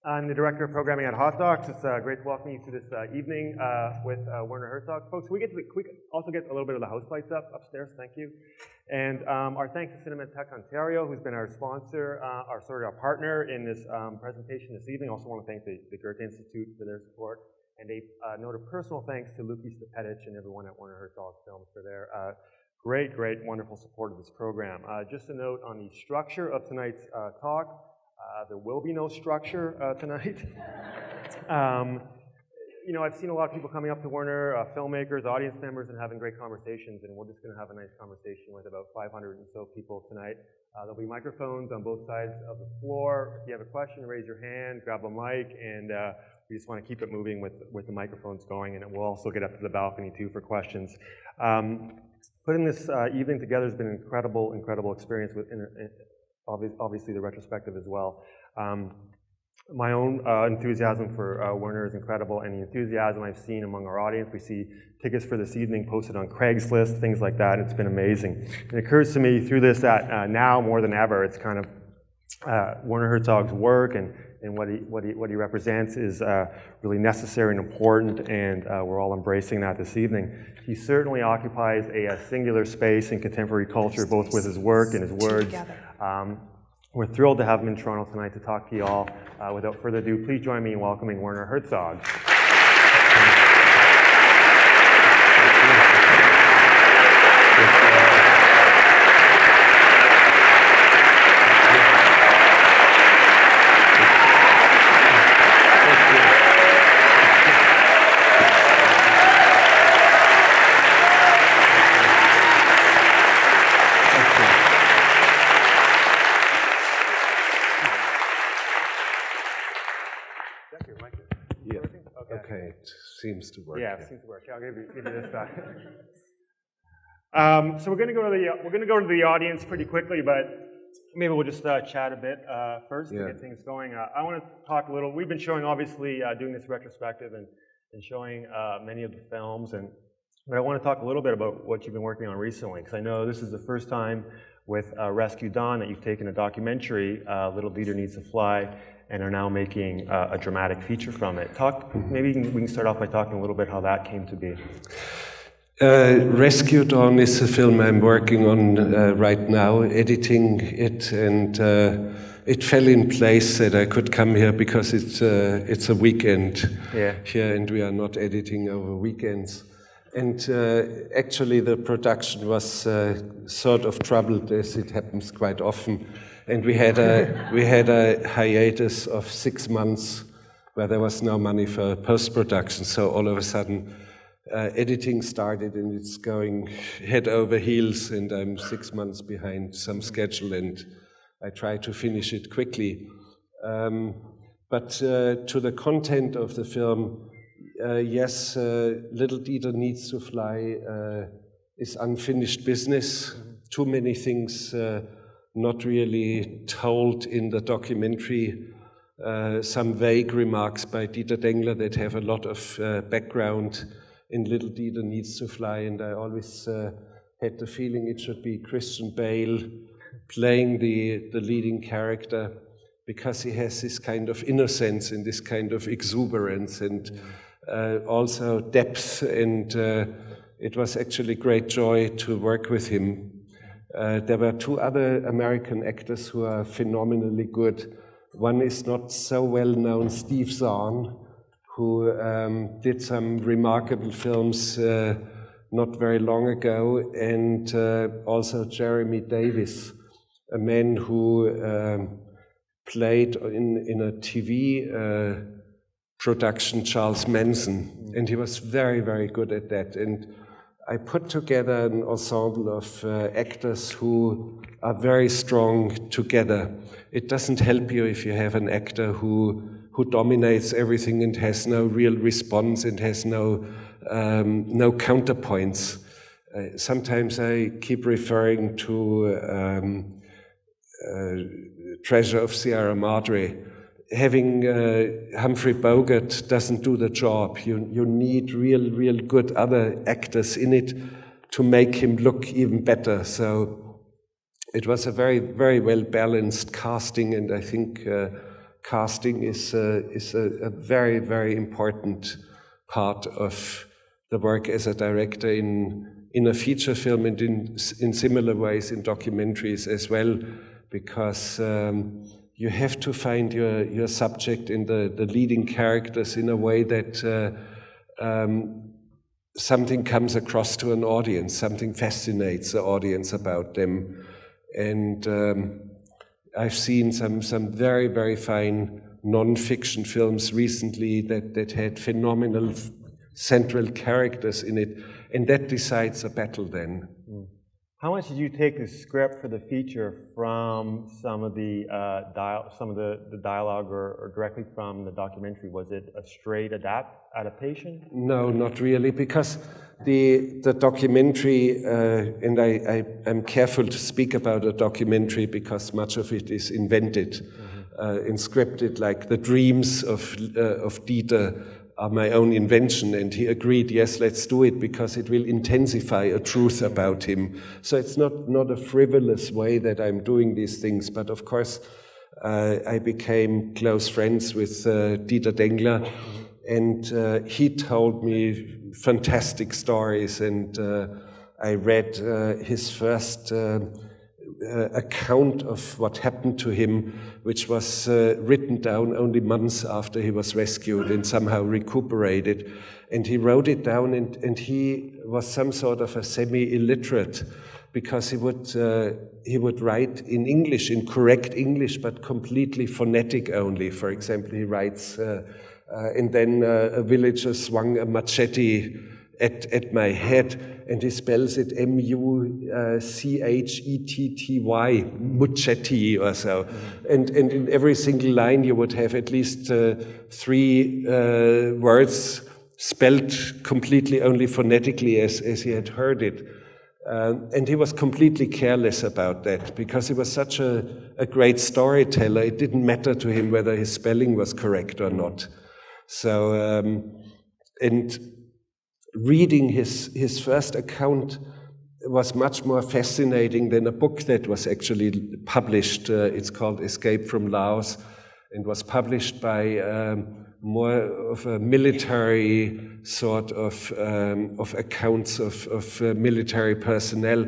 I'm the Director of Programming at Hot Docs. It's great to welcome you to this evening with Werner Herzog. Folks, we also get a little bit of the house lights upstairs, thank you. And our thanks to Cinematheque Ontario, who's been our sponsor, our partner in this presentation this evening. Also want to thank the Goethe Institute for their support. And a note of personal thanks to Luki Stepetich and everyone at Werner Herzog Films for their great, wonderful support of this program. Just a note on the structure of tonight's talk. There will be no structure tonight. You know, I've seen a lot of people coming up to Werner, filmmakers, audience members, and having great conversations, and we're just going to have a nice conversation with about 500 and so people tonight. There'll be microphones on both sides of the floor. If you have a question, raise your hand, grab a mic, and we just want to keep it moving with the microphones going, and it will also get up to the balcony too for questions. Putting this evening together has been an incredible experience with obviously the retrospective as well. My own enthusiasm for Werner is incredible, and the enthusiasm I've seen among our audience. We see tickets for this evening posted on Craigslist, things like that. It's been amazing. It occurs to me through this that now more than ever, it's kind of Werner Herzog's work and what he represents is really necessary and important, and we're all embracing that this evening. He certainly occupies a singular space in contemporary culture, both with his work and his words. We're thrilled to have him in Toronto tonight to talk to you all. Without further ado, please join me in welcoming Werner Herzog. Seems to work. Yeah, it seems to work. I'll give you this back. So we're going to go to the audience pretty quickly, but maybe we'll just chat a bit first to get things going. I want to talk a little. We've been showing, obviously, doing this retrospective and showing many of the films, but I want to talk a little bit about what you've been working on recently, because I know this is the first time with Rescue Dawn that you've taken a documentary, Little Dieter Needs to Fly, and are now making a dramatic feature from it. Maybe we can start off by talking a little bit how that came to be. Rescue Dawn is a film I'm working on right now, editing it, and it fell in place that I could come here because it's a weekend here, and we are not editing over weekends. And actually the production was sort of troubled, as it happens quite often. And we had a hiatus of 6 months where there was no money for post-production. So all of a sudden, editing started, and it's going head over heels, and I'm 6 months behind some schedule, and I try to finish it quickly. But to the content of the film, yes, Little Dieter Needs to Fly is unfinished business. Too many things not really told in the documentary. Some vague remarks by Dieter Dengler that have a lot of background in Little Dieter Needs to Fly, and I always had the feeling it should be Christian Bale playing the leading character, because he has this kind of innocence and this kind of exuberance and also depth, and it was actually great joy to work with him. There were 2 other American actors who are phenomenally good. One is not so well-known, Steve Zahn, who did some remarkable films not very long ago, and also Jeremy Davis, a man who played in a TV production, Charles Manson, and he was very good at that. And I put together an ensemble of actors who are very strong together. It doesn't help you if you have an actor who dominates everything and has no real response and has no counterpoints. Sometimes I keep referring to Treasure of Sierra Madre. Having Humphrey Bogart doesn't do the job. You need real good other actors in it to make him look even better. So it was a very well balanced casting, and I think casting is a very, very important part of the work as a director in a feature film and in similar ways in documentaries as well, because you have to find your subject in the leading characters in a way that something comes across to an audience, something fascinates the audience about them. And I've seen some very, very fine non-fiction films recently that had phenomenal central characters in it, and that decides a battle then. How much did you take the script for the feature from some of the dialogue or directly from the documentary? Was it a straight adaptation? No, not really, because the documentary, and I'm careful to speak about a documentary because much of it is invented and scripted, like the dreams of Dieter are my own invention, and he agreed, yes, let's do it because it will intensify a truth about him. So it's not a frivolous way that I'm doing these things, but of course I became close friends with Dieter Dengler, and he told me fantastic stories, and I read his first account of what happened to him, which was written down only months after he was rescued and somehow recuperated. And he wrote it down, and he was some sort of a semi-illiterate, because he would write in English, in correct English, but completely phonetic only. For example, he writes, and then a villager swung a machete at my head, and he spells it M-U-C-H-E-T-T-Y, muchetti or so. And in every single line you would have at least 3 words spelled completely only phonetically as he had heard it. And he was completely careless about that, because he was such a great storyteller. It didn't matter to him whether his spelling was correct or not. So, and reading his first account was much more fascinating than a book that was actually published. It's called Escape from Laos, and was published by more of a military sort of accounts of military personnel,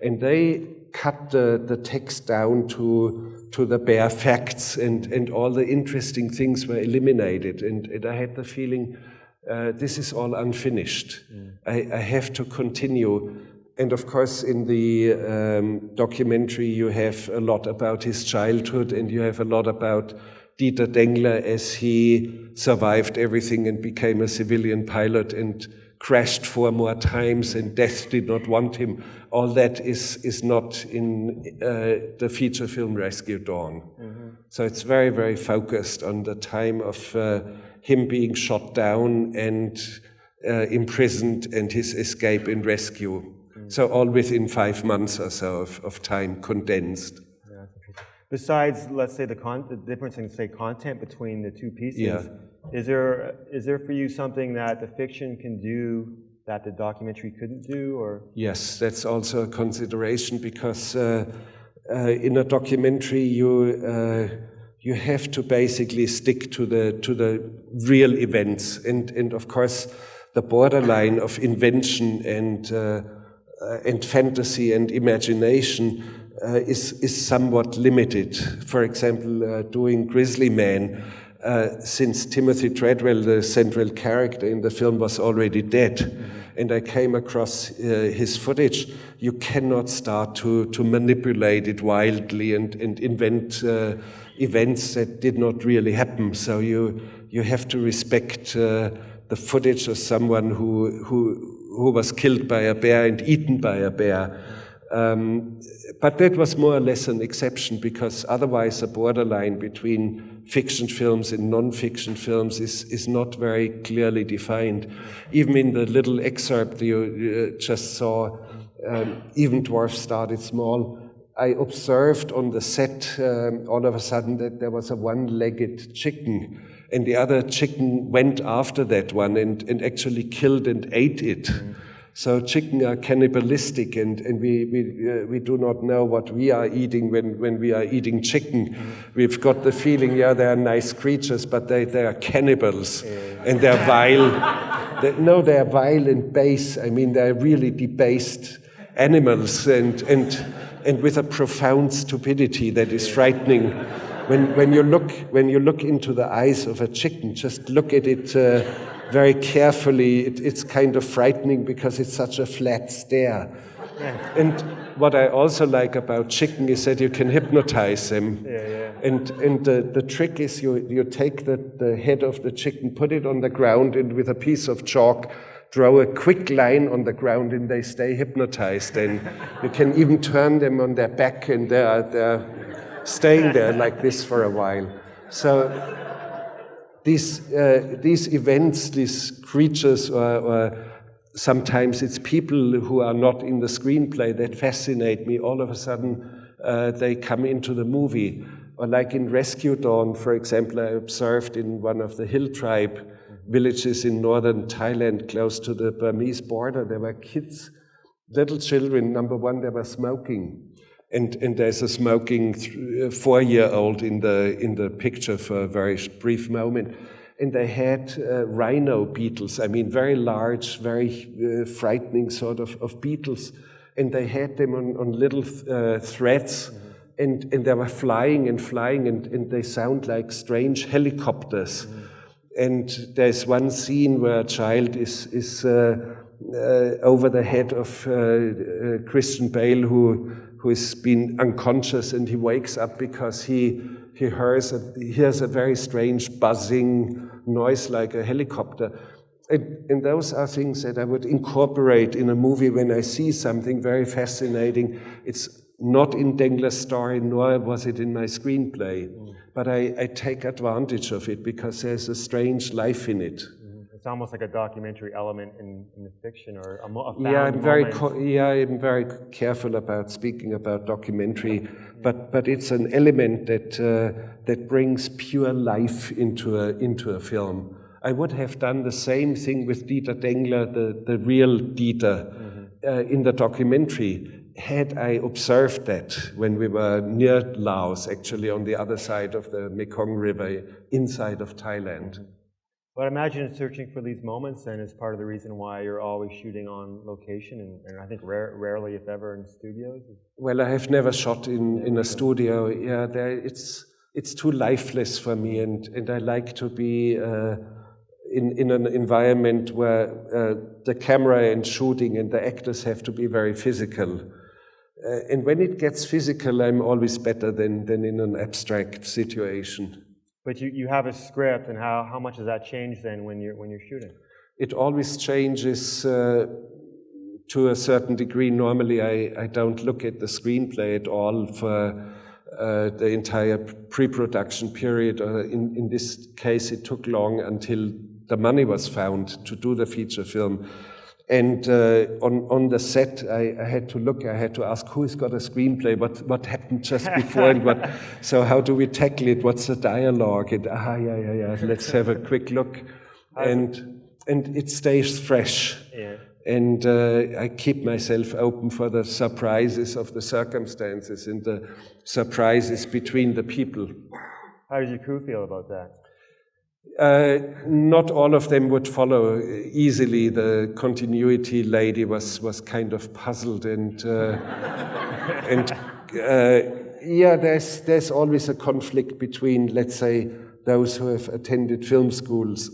and they cut the text down to the bare facts, and all the interesting things were eliminated, and I had the feeling this is all unfinished. I have to continue. And of course, in the documentary, you have a lot about his childhood, and you have a lot about Dieter Dengler as he survived everything and became a civilian pilot and crashed 4 more times, and death did not want him. All that is not in the feature film Rescue Dawn. So it's very, very focused on the time of him being shot down and imprisoned, and his escape and rescue. So all within 5 months or so of time condensed. Yeah, that's interesting. Besides, let's say the difference in, say, content between the 2 pieces, is there for you something that the fiction can do that the documentary couldn't do, or? Yes, that's also a consideration, because in a documentary you have to basically stick to the real events, and of course the borderline of invention and fantasy and imagination is somewhat limited. For example, doing Grizzly Man, since Timothy Treadwell, the central character in the film, was already dead, and I came across his footage, you cannot start to manipulate it wildly and invent events that did not really happen. So you have to respect the footage of someone who was killed by a bear and eaten by a bear. But that was more or less an exception, because otherwise the borderline between fiction films and non-fiction films is not very clearly defined. Even in the little excerpt you just saw, Even Dwarfs Started Small, I observed on the set all of a sudden that there was a one-legged chicken, and the other chicken went after that one and actually killed and ate it. So chicken are cannibalistic, and we do not know what we are eating when we are eating chicken. We've got the feeling, yeah, they are nice creatures, but they are cannibals, and they're vile. They're vile and base. I mean, they're really debased animals, and with a profound stupidity that is frightening. When you look into the eyes of a chicken, just look at it very carefully. It's kind of frightening because it's such a flat stare. Yeah. And what I also like about chicken is that you can hypnotize them. And the trick is you take the head of the chicken, put it on the ground, and with a piece of chalk, draw a quick line on the ground, and they stay hypnotized. And you can even turn them on their back, and they're staying there like this for a while. So these events, these creatures, or sometimes it's people who are not in the screenplay that fascinate me. All of a sudden, they come into the movie. Or like in Rescue Dawn, for example, I observed in one of the hill tribe villages in northern Thailand, close to the Burmese border, there were kids, little children. Number one, they were smoking. And there's a smoking 4-year-old in the picture for a very brief moment. And they had rhino beetles, I mean, very large, very frightening sort of beetles. And they had them on little threads, and they were flying, and they sound like strange helicopters. And there's one scene where a child is over the head of Christian Bale, who has been unconscious, and he wakes up because he hears a very strange buzzing noise like a helicopter. And those are things that I would incorporate in a movie when I see something very fascinating. It's not in Dengler's story, nor was it in my screenplay, but I take advantage of it because there's a strange life in it. It's almost like a documentary element in the fiction, or a found I'm very careful about speaking about documentary, but it's an element that brings pure life into a film. I would have done the same thing with Dieter Dengler, the real Dieter, in the documentary, had I observed that when we were near Laos, actually on the other side of the Mekong River, inside of Thailand. But I imagine searching for these moments then is part of the reason why you're always shooting on location, and I think rarely, if ever, in studios. Well, I have never shot in a studio. Yeah, it's too lifeless for me, and I like to be in an environment where the camera and shooting and the actors have to be very physical. And when it gets physical, I'm always better than in an abstract situation. But you have a script, and how much does that change then when you're shooting? It always changes to a certain degree. Normally, I don't look at the screenplay at all for the entire pre-production period. In this case, it took long until the money was found to do the feature film. And on the set, I had to look. I had to ask who's got a screenplay. What happened just before, and so how do we tackle it? What's the dialogue? And yeah. Let's have a quick look, and it stays fresh. Yeah. And I keep myself open for the surprises of the circumstances and the surprises between the people. How does your crew feel about that? Not all of them would follow easily. The continuity lady was kind of puzzled, and there's always a conflict between, let's say, those who have attended film schools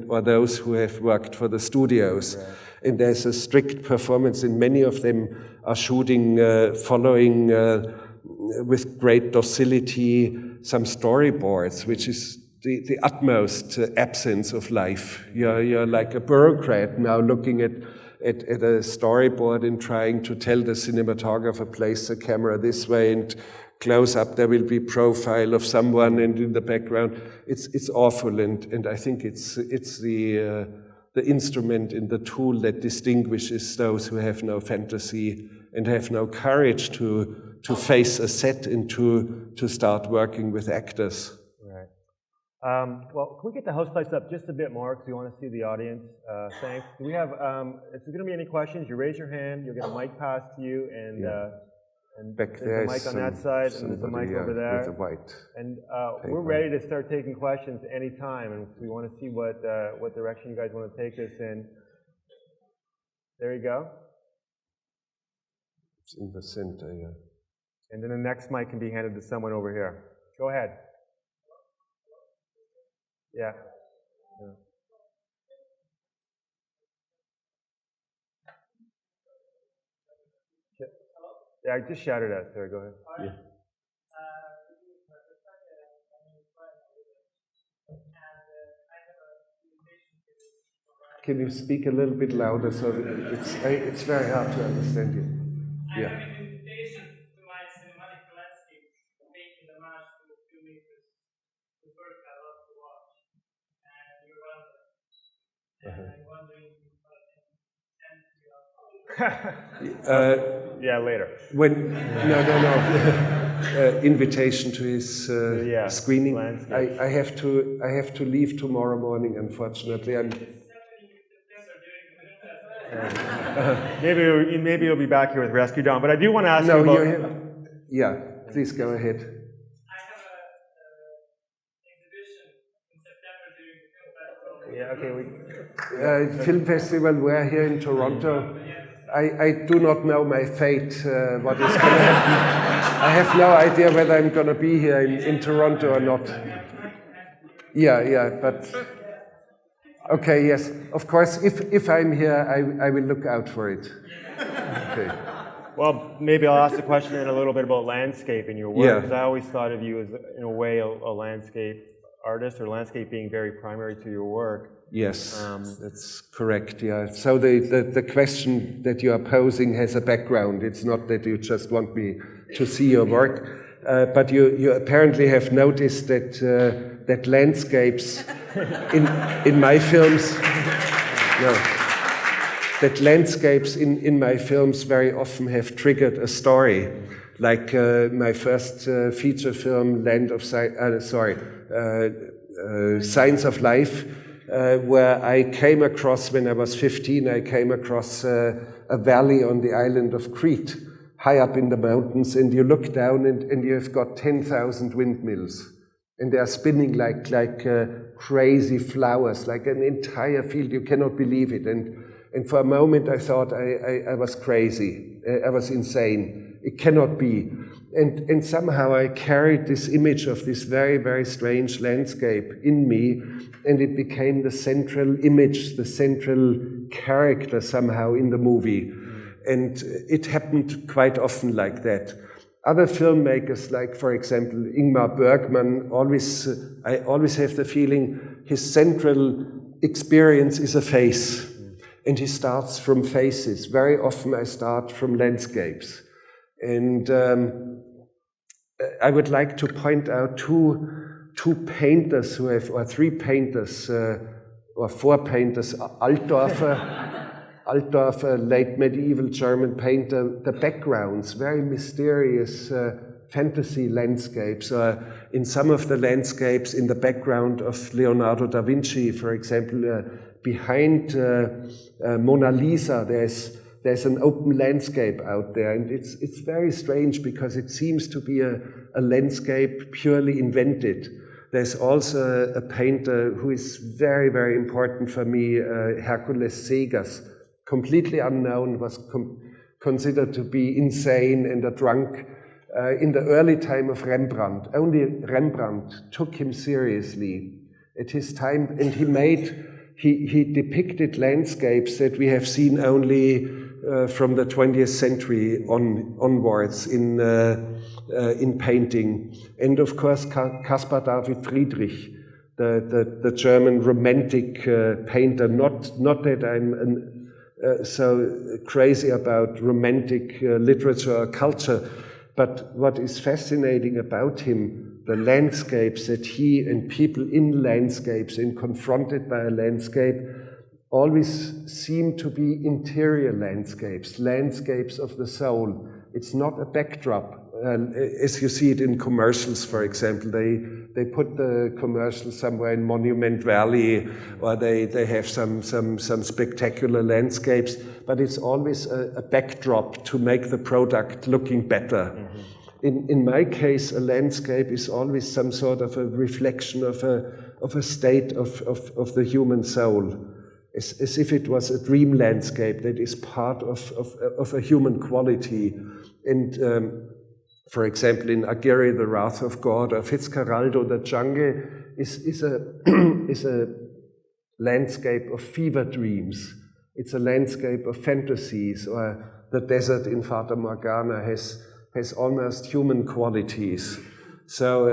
or those who have worked for the studios. Right. And there's a strict performance, and many of them are shooting, following with great docility some storyboards, which is the utmost absence of life. You're like a bureaucrat now looking at a storyboard and trying to tell the cinematographer, place the camera this way, and close up there will be profile of someone, and in the background it's awful, and I think it's the instrument and the tool that distinguishes those who have no fantasy and have no courage to face a set and to start working with actors. Well, can we get the house lights up just a bit more because we want to see the audience? Thanks. Do we have, if there's going to be any questions, you raise your hand, you'll get a mic passed to you, and back there's a mic on that side, and there's a mic over there. With a white and we're ready to start taking questions anytime, and we want to see what direction you guys want to take this in. There you go. It's in the center, yeah. And then the next mic can be handed to someone over here. Go ahead. Yeah. Yeah, I just shouted at. Sorry, go ahead. Yeah. Can you speak a little bit louder? So it's very hard to understand you. Yeah. I have an invitation to my cinematic landscape, making the match to filmmakers whose work I love to watch. And you're one of them. And I'm wondering if I can send you yeah, later. No. Invitation to his screening. I have to leave tomorrow morning. Unfortunately, maybe you'll be back here with Rescue Dawn. But I do want to ask you about. You're here. Yeah, please go ahead. I have an exhibition in September during the film festival. Yeah, film festival. We're here in Toronto. I do not know my fate, what is going to happen. I have no idea whether I'm going to be here in Toronto or not. Yeah, but okay, yes, of course. If I'm here, I will look out for it. Okay. Well, maybe I'll ask the question in a little bit about landscape in your work, because I always thought of you as, in a way, a landscape artist, or landscape being very primary to your work. Yes, that's correct, yeah. So the question that you are posing has a background. It's not that you just want me to see your work, but you apparently have noticed that landscapes in my films, that landscapes in my films very often have triggered a story. Like my first feature film, Signs of Life, where I came across, when I was 15, I came across a valley on the island of Crete, high up in the mountains, and you look down and you've got 10,000 windmills, and they are spinning like crazy flowers, like an entire field. You cannot believe it. And for a moment I thought I was crazy, I was insane. It cannot be. And somehow I carried this image of this very, very strange landscape in me, and it became the central image, the central character somehow in the movie. And it happened quite often like that. Other filmmakers, like for example Ingmar Bergman, I always have the feeling his central experience is a face, and he starts from faces. Very often I start from landscapes. And I would like to point out two painters who have, or three painters, or four painters, Altdorfer, late medieval German painter, the backgrounds, very mysterious fantasy landscapes. In some of the landscapes in the background of Leonardo da Vinci, for example, behind Mona Lisa, there's an open landscape out there, and it's very strange because it seems to be a landscape purely invented. There's also a painter who is very, very important for me, Hercules Segers, completely unknown, was considered to be insane and a drunk in the early time of Rembrandt. Only Rembrandt took him seriously at his time, and he depicted landscapes that we have seen only from the 20th century onwards in painting. And of course, Caspar David Friedrich, the German romantic painter. Not that I'm so crazy about romantic literature or culture, but what is fascinating about him, the landscapes that he and people in landscapes and confronted by a landscape always seem to be interior landscapes, landscapes of the soul. It's not a backdrop. As you see it in commercials, for example, put the commercial somewhere in Monument Valley, or they have some spectacular landscapes, but it's always a backdrop to make the product looking better. In my case, a landscape is always some sort of a reflection of a state of the human soul, as if it was a dream landscape that is part of a human quality. And for example, in Aguirre, The Wrath of God, or Fitzcarraldo, The Jungle, is a landscape of fever dreams. It's a landscape of fantasies, or the desert in Fata Morgana has almost human qualities. So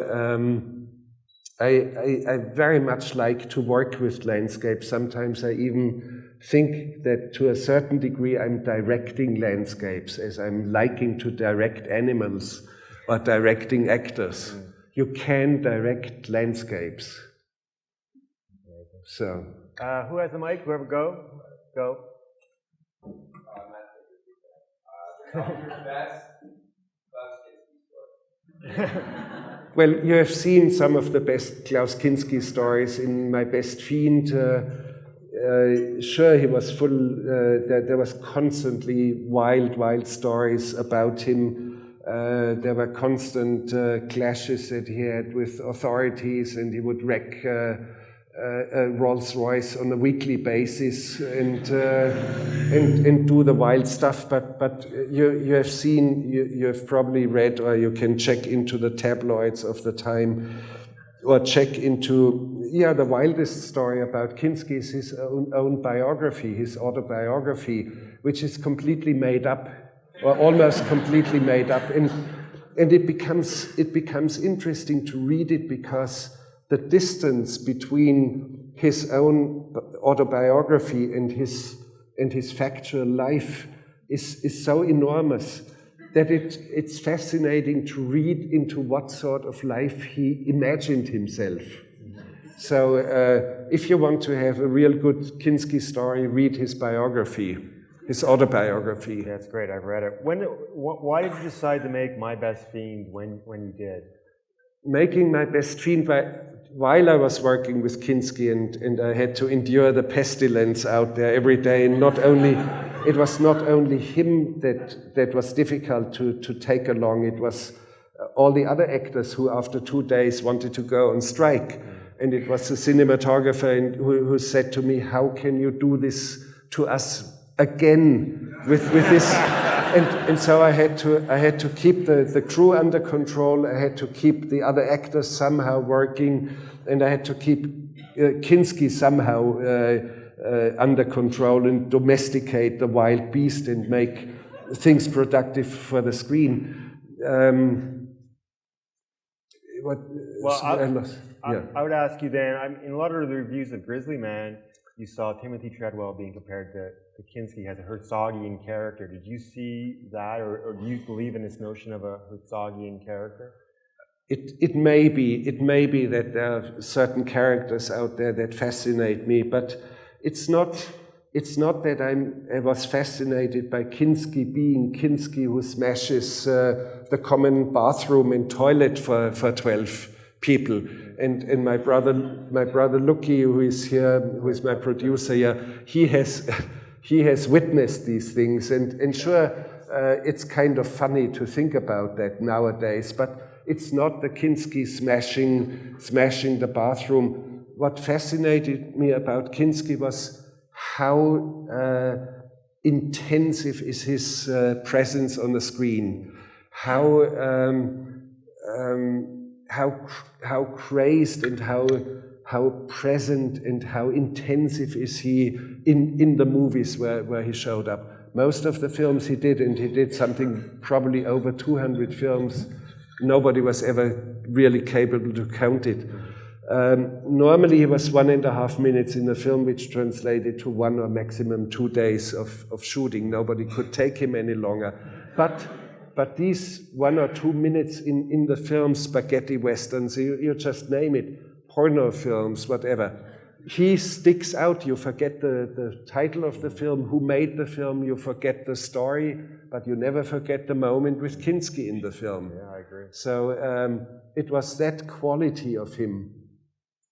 I very much like to work with landscapes. Sometimes I even think that to a certain degree I'm directing landscapes, as I'm liking to direct animals or directing actors. You can direct landscapes. So. Who has the mic? Whoever go. Well, you have seen some of the best Klaus Kinski stories in My Best Fiend. Sure, he was full, there was constantly wild stories about him. There were constant clashes that he had with authorities, and he would wreck Rolls-Royce on a weekly basis and do the wild stuff. But you have seen, you have probably read, or you can check into the tabloids of the time, or check into, the wildest story about Kinski is his own biography, his autobiography, which is completely made up, or almost completely made up. And it becomes interesting to read it, because the distance between his own autobiography and his factual life is so enormous that it's fascinating to read into what sort of life he imagined himself. So if you want to have a real good Kinski story, read his biography, his autobiography. That's great, I've read it. Why did you decide to make My Best Fiend when you did? Making My Best Fiend, while I was working with Kinski, and I had to endure the pestilence out there every day, and it was not only him that was difficult to take along, it was all the other actors who after 2 days wanted to go on strike. And it was the cinematographer who said to me, how can you do this to us again with this? And so I had to keep the crew under control. I had to keep the other actors somehow working, and I had to keep Kinski somehow under control and domesticate the wild beast and make things productive for the screen. I would ask you then, in a lot of the reviews of Grizzly Man, you saw Timothy Treadwell being compared to Kinski as a Herzogian character. Did you see that, or do you believe in this notion of a Herzogian character? It may be that there are certain characters out there that fascinate me, but it's not that I was fascinated by Kinski being Kinski who smashes the common bathroom and toilet for 12 people. And my brother Lucky, who is here, who is my producer here, he has witnessed these things, and sure, it's kind of funny to think about that nowadays, but it's not the Kinski smashing the bathroom. What fascinated me about Kinski was how intensive is his presence on the screen, how crazed and how present and how intensive is he in the movies where he showed up. Most of the films he did, and he did something probably over 200 films, nobody was ever really capable to count it. Normally he was 1.5 minutes in a film, which translated to 1 or maximum 2 days of shooting. Nobody could take him any longer. But these 1 or 2 minutes in the film, spaghetti westerns, you just name it, porno films, whatever, he sticks out. You forget the title of the film, who made the film, you forget the story, but you never forget the moment with Kinski in the film. Yeah, I agree. So it was that quality of him,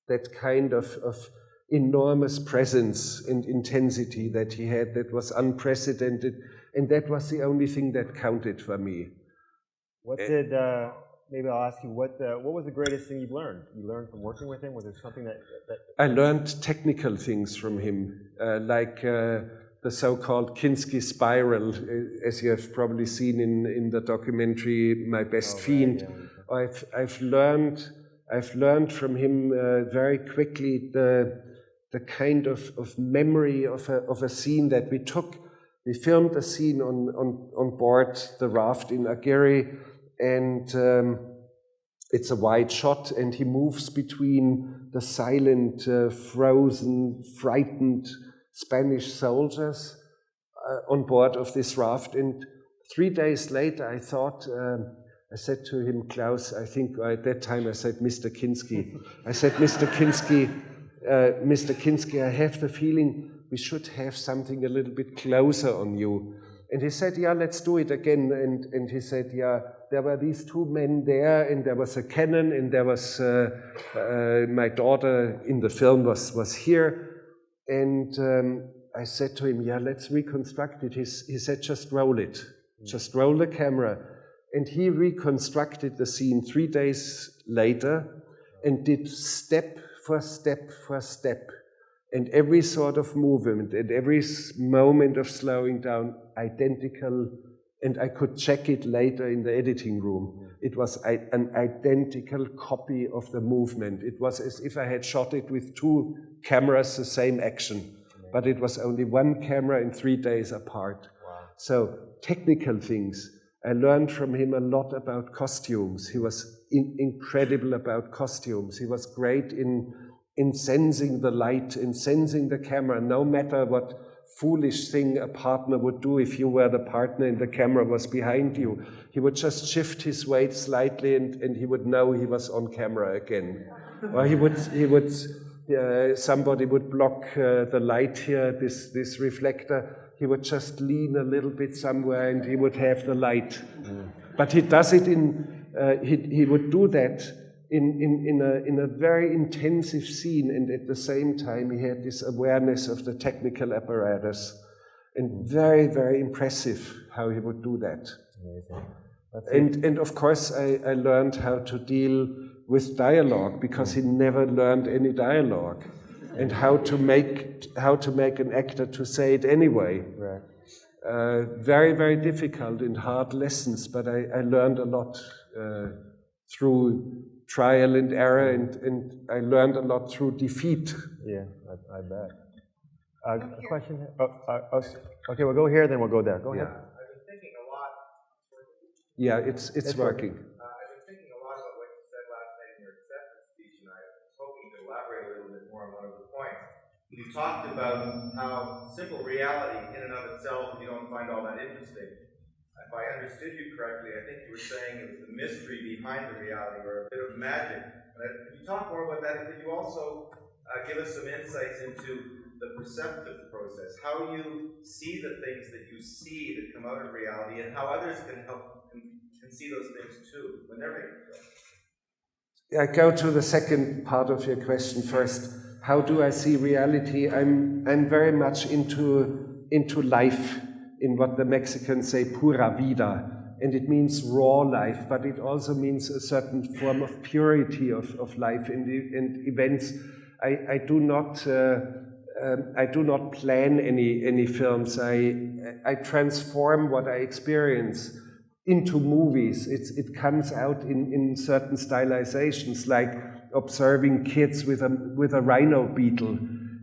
that kind of enormous presence and intensity that he had, that was unprecedented, and that was the only thing that counted for me. What did, maybe I'll ask you, what was the greatest thing you learned? You learned from working with him? Was there something that I learned technical things from him, like the so-called Kinski spiral, as you have probably seen in the documentary My Best Fiend. Yeah. I've learned from him very quickly the kind of memory of a scene that we took. We filmed a scene on board the raft in Aguirre, and it's a wide shot, and he moves between the silent, frozen, frightened Spanish soldiers on board of this raft. And 3 days later, I thought, I said to him, Klaus, I think at that time I said, Mr. Kinski. I said, Mr. Kinski, I have the feeling we should have something a little bit closer on you. And he said, yeah, let's do it again. And he said, yeah, there were these two men there, and there was a cannon, and there was my daughter in the film was here. And I said to him, yeah, let's reconstruct it. He said, just roll it. Just roll the camera. And he reconstructed the scene 3 days later and did step for step for step. And every sort of movement and every moment of slowing down, identical, and I could check it later in the editing room. It was an identical copy of the movement. It was as if I had shot it with 2 cameras, the same action, but it was only 1 camera and 3 days apart. Wow. So technical things. I learned from him a lot about costumes. He was incredible about costumes. He was great in sensing the light, in sensing the camera, no matter what foolish thing a partner would do if you were the partner and the camera was behind you. He would just shift his weight slightly and he would know he was on camera again. Or somebody would block the light here, this reflector. He would just lean a little bit somewhere and he would have the light. But he does it he would do that in a very intensive scene, and at the same time he had this awareness of the technical apparatus, and very, very impressive how he would do that. Amazing. And of course I learned how to deal with dialogue, because he never learned any dialogue, and how to make an actor to say it anyway. Right. Very, very difficult and hard lessons, but I learned a lot through trial and error, and I learned a lot through defeat. Yeah, I bet. A question here? Okay, we'll go here, then we'll go there. Go ahead. I've been thinking a lot. Yeah, it's working. I've been thinking a lot about what you said last night in your acceptance speech, and I was hoping to elaborate a little bit more on one of the points. You talked about how simple reality in and of itself you don't find all that interesting. If I understood you correctly, I think you were saying it was the mystery behind the reality, or a bit of magic. Could you talk more about that? And could you also give us some insights into the perceptive process, how you see the things that you see that come out of reality, and how others can see those things too when they're making films? I go to the second part of your question first. How do I see reality? I'm very much into life, in what the Mexicans say, pura vida, and it means raw life, but it also means a certain form of purity of life and events. I do not plan any films. I transform what I experience into movies. It comes out in certain stylizations, like observing kids with a rhino beetle,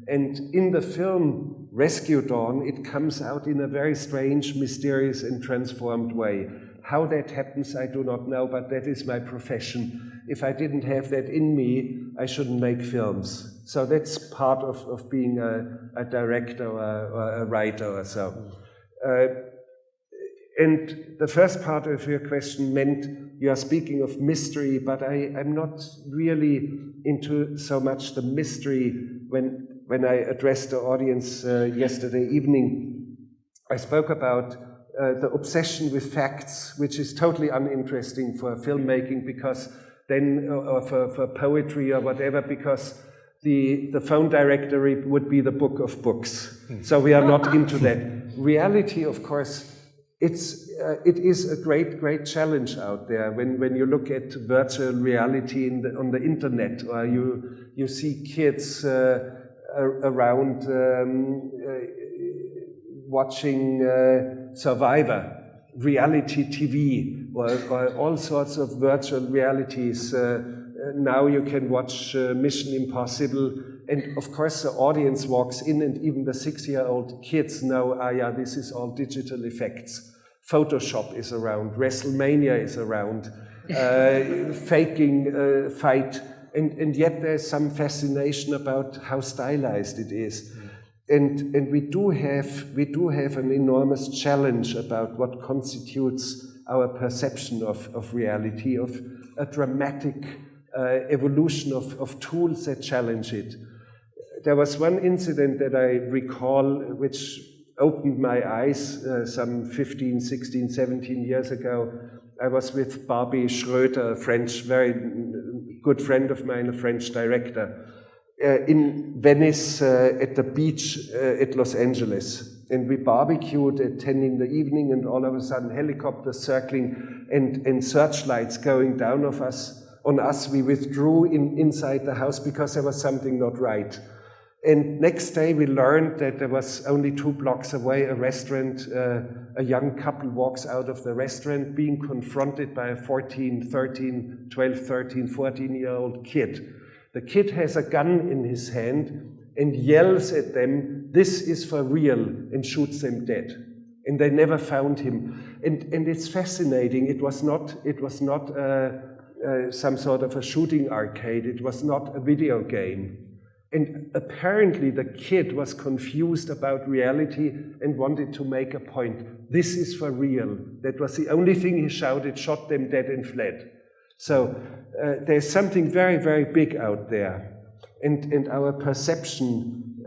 and in the film Rescue Dawn, it comes out in a very strange, mysterious, and transformed way. How that happens, I do not know, but that is my profession. If I didn't have that in me, I shouldn't make films. So that's part of being a director or a writer or so. And the first part of your question meant you are speaking of mystery, but I'm not really into so much the mystery. When I addressed the audience yesterday evening, I spoke about the obsession with facts, which is totally uninteresting for filmmaking, because then, or for poetry or whatever, because the phone directory would be the book of books. So we are not into that. Reality, of course, it is a great challenge out there. When you look at virtual reality on the internet, or you see kids around watching Survivor, reality TV, or all sorts of virtual realities. Now you can watch Mission Impossible, and of course the audience walks in, and even the 6-year-old kids know, yeah, this is all digital effects. Photoshop is around, WrestleMania is around, faking fight, and yet there's some fascination about how stylized it is. And we do have an enormous challenge about what constitutes our perception of reality, of a dramatic evolution of tools that challenge it. There was one incident that I recall which opened my eyes some 15, 16, 17 years ago. I was with Barbie Schröter, a French, very good friend of mine, a French director, in Venice at the beach at Los Angeles. And we barbecued at 10 in the evening, and all of a sudden helicopters circling and searchlights going down on us. We withdrew inside the house because there was something not right. And next day we learned that there was only 2 blocks away a restaurant. A young couple walks out of the restaurant being confronted by a 12, 13, 14-year-old kid. The kid has a gun in his hand and yells at them, "This is for real," and shoots them dead. And they never found him. And it's fascinating. It was not some sort of a shooting arcade. It was not a video game. And apparently the kid was confused about reality and wanted to make a point. This is for real. That was the only thing he shouted, shot them dead and fled. So there's something very, very big out there. And our perception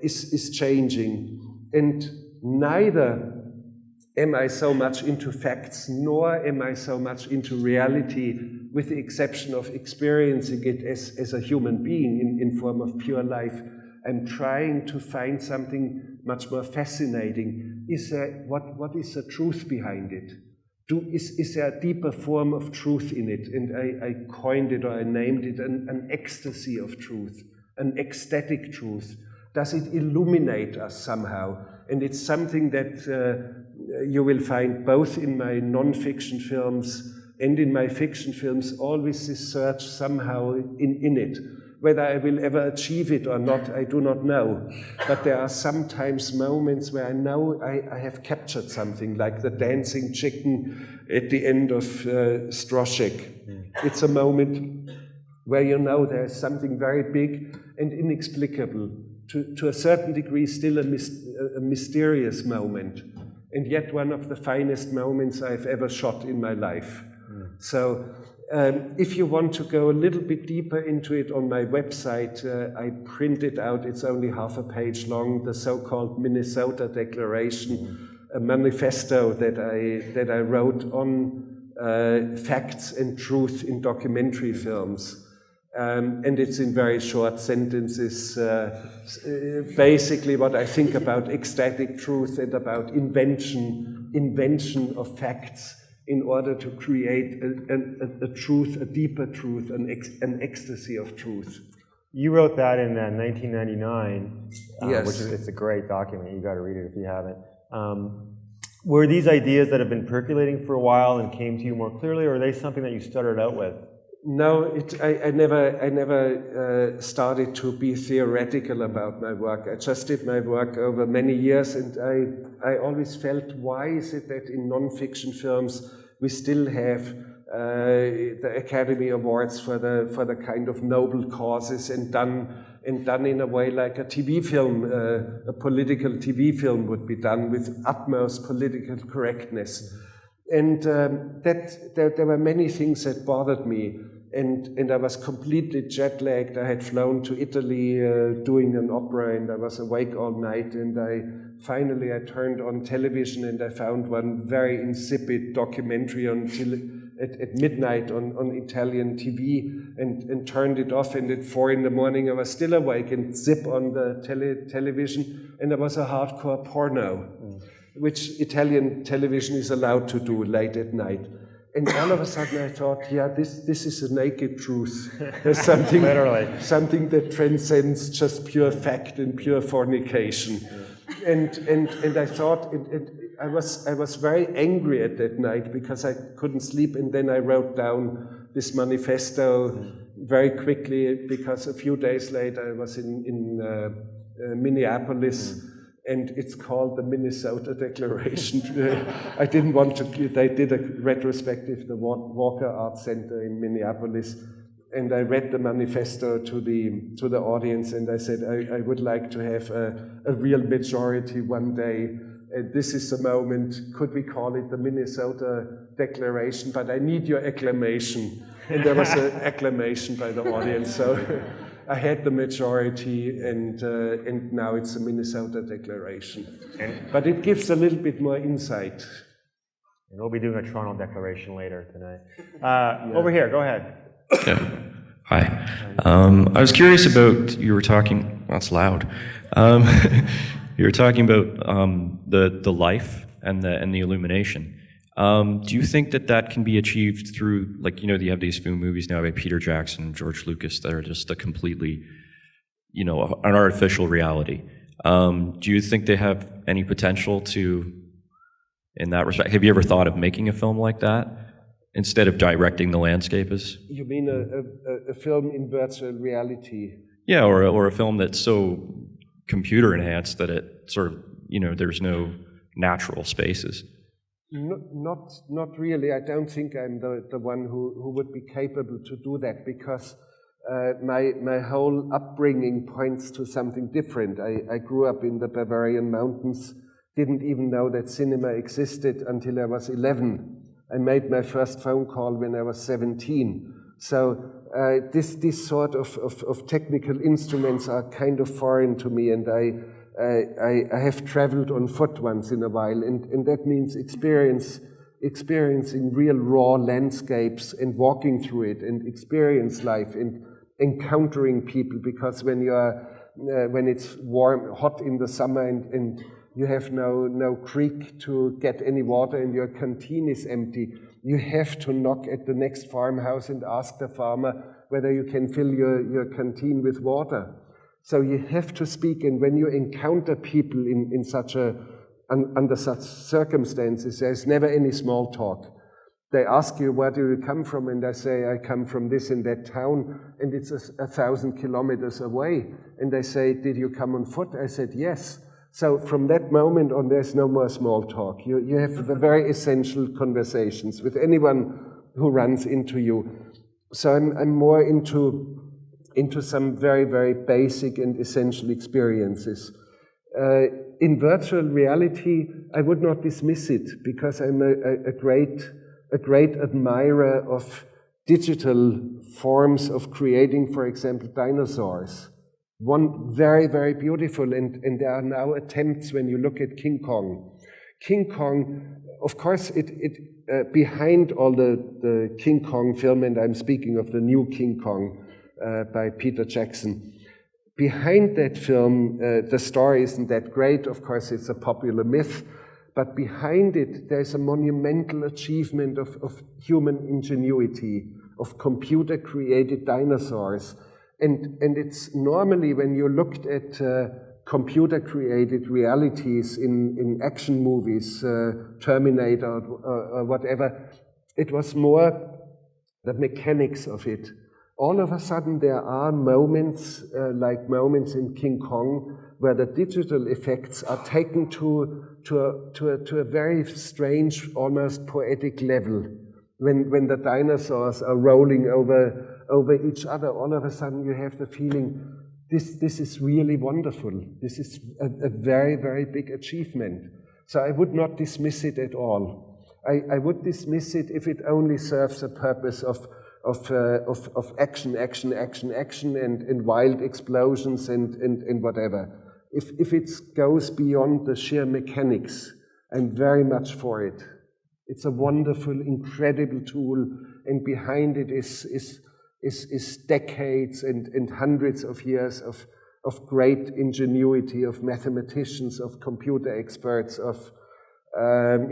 is changing. And neither am I so much into facts, nor am I so much into reality, with the exception of experiencing it as a human being in form of pure life. I'm trying to find something much more fascinating. What is the truth behind it? Is there a deeper form of truth in it? And I coined it, or I named it an ecstasy of truth, an ecstatic truth. Does it illuminate us somehow? And it's something that you will find both in my non-fiction films and in my fiction films, always this search somehow in it. Whether I will ever achieve it or not, I do not know. But there are sometimes moments where I know I have captured something, like the dancing chicken at the end of Stroszek. It's a moment where you know there's something very big and inexplicable, to a certain degree still a mysterious moment, and yet one of the finest moments I've ever shot in my life. So if you want to go a little bit deeper into it, on my website, I printed out, it's only half a page long, the so-called Minnesota Declaration, a manifesto that I wrote on facts and truth in documentary films. And it's in very short sentences, basically what I think about ecstatic truth and about invention of facts in order to create a truth, a deeper truth, an ecstasy of truth. You wrote that in 1999, yes. Which it's a great document. You got to read it if you haven't. Were these ideas that have been percolating for a while and came to you more clearly, or are they something that you started out with? No, I never started to be theoretical about my work. I just did my work over many years, and I always felt, why is it that in non-fiction films we still have the Academy Awards for the kind of noble causes, and done in a way like a TV film, a political TV film would be done with utmost political correctness. And there were many things that bothered me. And I was completely jet-lagged. I had flown to Italy doing an opera, and I was awake all night. And finally I turned on television, and I found one very insipid documentary at midnight on Italian TV, and turned it off. And at 4 a.m. I was still awake, and zip on the television, and there was a hardcore porno, which Italian television is allowed to do late at night. And all of a sudden I thought, yeah, this is a naked truth. There's something, something that transcends just pure fact and pure fornication. And I thought, I was very angry at that night because I couldn't sleep, and then I wrote down this manifesto very quickly, because a few days later I was in Minneapolis, and it's called the Minnesota Declaration. I didn't want to, they did a retrospective, the Walker Art Center in Minneapolis, and I read the manifesto to the audience, and I said, I would like to have a real majority one day. And this is the moment, could we call it the Minnesota Declaration, but I need your acclamation. And there was an acclamation by the audience, so I had the majority, and now it's the Minnesota Declaration. But it gives a little bit more insight. And we'll be doing a Toronto Declaration later tonight. Over here, go ahead. Yeah. Hi. I was curious about, you were talking, that's loud. You were talking about the life and the illumination. Do you think that can be achieved through, like, you have these film movies now by Peter Jackson and George Lucas that are just a completely, an artificial reality. Do you think they have any potential to, in that respect? Have you ever thought of making a film like that instead of directing the landscapes? You mean a film in virtual reality? Yeah, or a film that's so computer enhanced that it sort of, there's no natural spaces. Not really. I don't think I'm the one who would be capable to do that, because my whole upbringing points to something different. I grew up in the Bavarian mountains, didn't even know that cinema existed until I was 11. I made my first phone call when I was 17. So this sort of technical instruments are kind of foreign to me, and I have traveled on foot once in a while, and that means experiencing real raw landscapes and walking through it, and experience life and encountering people, because when it's hot in the summer and you have no creek to get any water and your canteen is empty, you have to knock at the next farmhouse and ask the farmer whether you can fill your canteen with water. So you have to speak, and when you encounter people under such circumstances, there's never any small talk. They ask you, where do you come from? And I say, I come from this and that town, and it's 1,000 kilometers away. And they say, did you come on foot? I said, yes. So from that moment on, there's no more small talk. You have the very essential conversations with anyone who runs into you. So I'm more into some very, very basic and essential experiences. In virtual reality, I would not dismiss it, because I'm a great admirer of digital forms of creating, for example, dinosaurs. One very, very beautiful, and there are now attempts when you look at King Kong. King Kong, of course, behind all the King Kong film, and I'm speaking of the new King Kong, by Peter Jackson. Behind that film, the story isn't that great. Of course, it's a popular myth, but behind it, there's a monumental achievement of human ingenuity, of computer-created dinosaurs. And it's normally, when you looked at computer-created realities in action movies, Terminator or whatever, it was more the mechanics of it. All of a sudden, there are moments, like moments in King Kong, where the digital effects are taken to a very strange, almost poetic level. When the dinosaurs are rolling over each other, all of a sudden you have the feeling, this is really wonderful. This is a very, very big achievement. So I would not dismiss it at all. I would dismiss it if it only serves a purpose of action and wild explosions and whatever. If it goes beyond the sheer mechanics, I'm very much for it. It's a wonderful, incredible tool, and behind it is decades and hundreds of years of great ingenuity, of mathematicians, of computer experts, of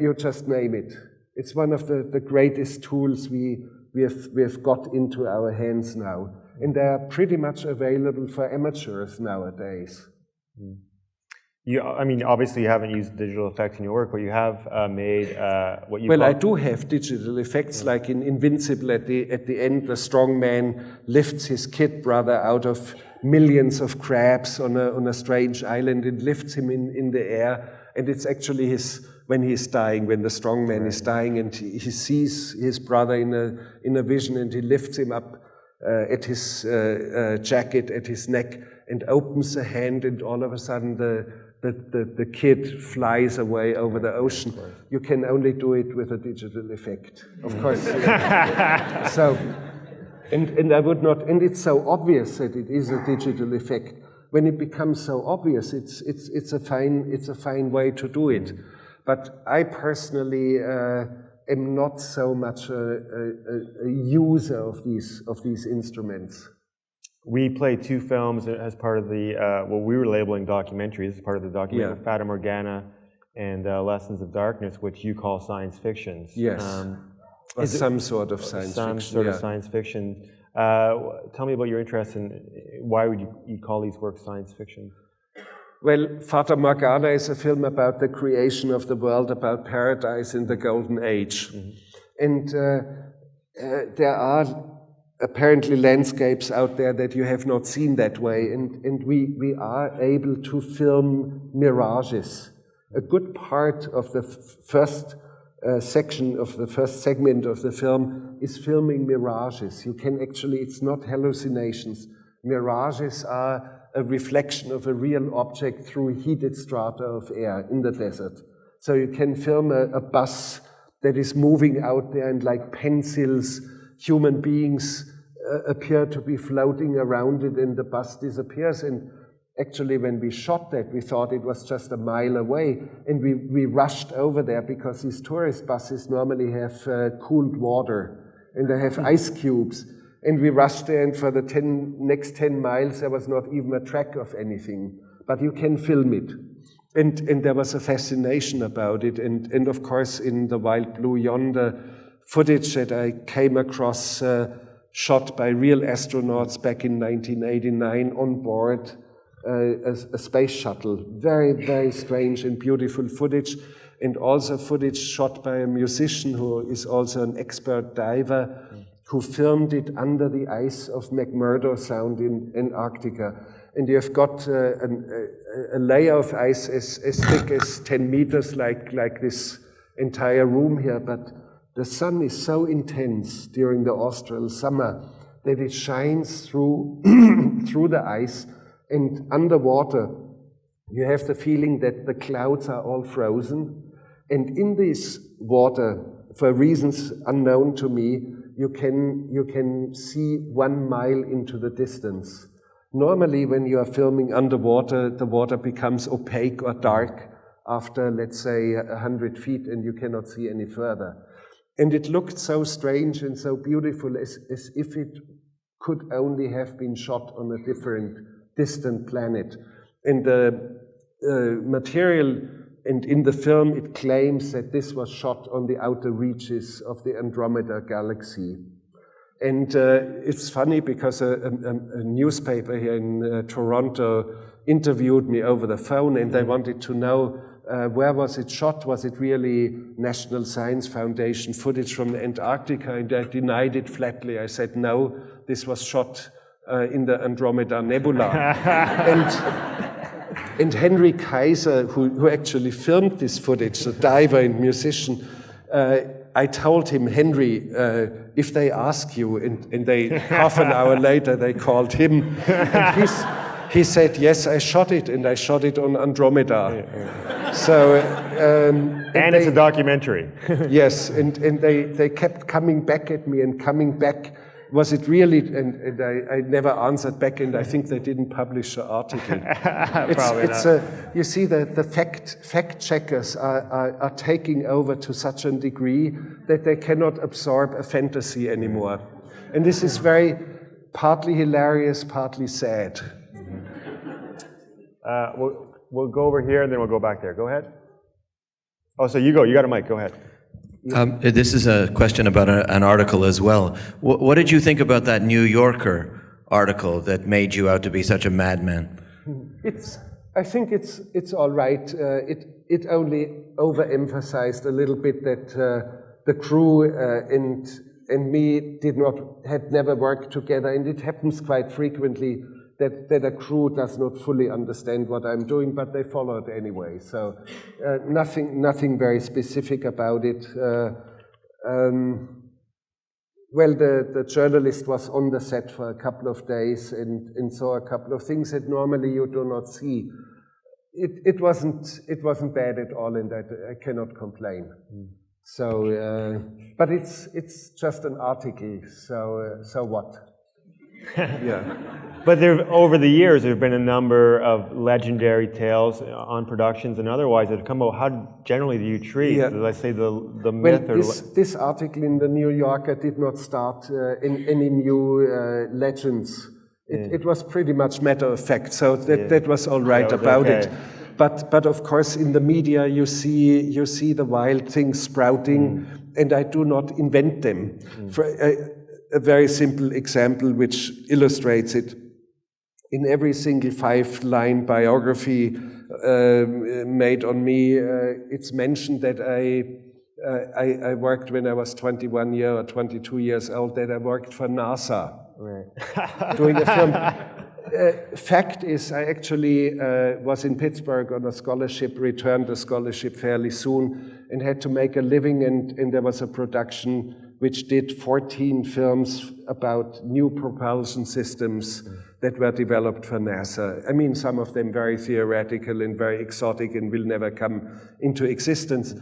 you just name it. It's one of the greatest tools we have got into our hands now, and they are pretty much available for amateurs nowadays. I mean, obviously you haven't used digital effects in your work, but you have made what you Well, I do have digital effects, like in Invincible at the end, the strong man lifts his kid brother out of millions of crabs on a strange island and lifts him in the air, and it's actually when he's dying, when the strong man is dying, and he sees his brother in a vision, and he lifts him up at his jacket, at his neck, and opens a hand, and all of a sudden the kid flies away over the ocean. You can only do it with a digital effect, of course. So, and I would not, and it's so obvious that it is a digital effect. When it becomes so obvious, it's a fine way to do it. But I personally am not so much a user of these instruments. We played 2 films as part of the, what we were labeling documentaries, as part of the documentary, Fata Morgana and Lessons of Darkness, which you call science fictions. Yes, some sort of science fiction. Some sort of science fiction. Tell me about your interest in, why would you call these works science fiction? Well, Fata Morgana is a film about the creation of the world, about paradise in the Golden Age. And there are apparently landscapes out there that you have not seen that way, and we are able to film mirages. A good part of the first section of the first segment of the film is filming mirages. You can actually, it's not hallucinations. Mirages are a reflection of a real object through heated strata of air in the desert. So you can film a bus that is moving out there, and like pencils, human beings appear to be floating around it, and the bus disappears. And actually, when we shot that, we thought it was just a mile away, and we rushed over there because these tourist buses normally have cooled water, and they have ice cubes. And we rushed there, and for the next 10 miles, there was not even a track of anything. But you can film it. And there was a fascination about it. And of course, in The Wild Blue Yonder, footage that I came across shot by real astronauts back in 1989 on board a space shuttle. Very, very strange and beautiful footage. And also footage shot by a musician who is also an expert diver, who filmed it under the ice of McMurdo Sound in Antarctica. And you've got a layer of ice as thick as 10 meters, like this entire room here, but the sun is so intense during the austral summer that it shines through, through the ice, and underwater you have the feeling that the clouds are all frozen. And in this water, for reasons unknown to me, you can see 1 mile into the distance. Normally, when you are filming underwater, the water becomes opaque or dark after, let's say, 100 feet, and you cannot see any further. And it looked so strange and so beautiful, as if it could only have been shot on a different, distant planet. And the material, and in the film, it claims that this was shot on the outer reaches of the Andromeda Galaxy. And it's funny because a newspaper here in Toronto interviewed me over the phone, and they wanted to know where was it shot? Was it really National Science Foundation footage from Antarctica? And I denied it flatly. I said, no, this was shot in the Andromeda Nebula. And Henry Kaiser, who actually filmed this footage, the diver and musician, I told him, Henry, if they ask you, and they half an hour later they called him, and he said, yes, I shot it, and I shot it on Andromeda. So, and it's a documentary. yes, and they kept coming back at me and coming back. Was it really? And I never answered back, and I think they didn't publish the article. Probably not. You see, the fact checkers are taking over to such a degree that they cannot absorb a fantasy anymore. And this is very partly hilarious, partly sad. We'll go over here, and then we'll go back there. Go ahead. Oh, so you go. You got a mic. Go ahead. This is a question about an article as well. What did you think about that New Yorker article that made you out to be such a madman? I think it's all right. It only overemphasized a little bit that the crew and me had never worked together, and it happens quite frequently that a crew does not fully understand what I'm doing, but they follow it anyway. So nothing very specific about it. Well, the journalist was on the set for a couple of days and saw a couple of things that normally you do not see. It wasn't bad at all, and I cannot complain. So, but it's just an article. So what? Yeah. But over the years, there have been a number of legendary tales on productions and otherwise that have come out. How generally do you treat, let's say, the myth? Well, this article in the New Yorker did not start in any new legends. It was pretty much matter of fact, so that was all right about it. But of course, in the media, you see the wild things sprouting, and I do not invent them. For a very simple example which illustrates it. In every single 5-line biography made on me, it's mentioned that I worked when I was 21 years or 22 years old, that I worked for NASA. Right. Doing a film. Fact is, I actually was in Pittsburgh on a scholarship, returned the scholarship fairly soon, and had to make a living, and there was a production which did 14 films about new propulsion systems that were developed for NASA. I mean, some of them very theoretical and very exotic and will never come into existence.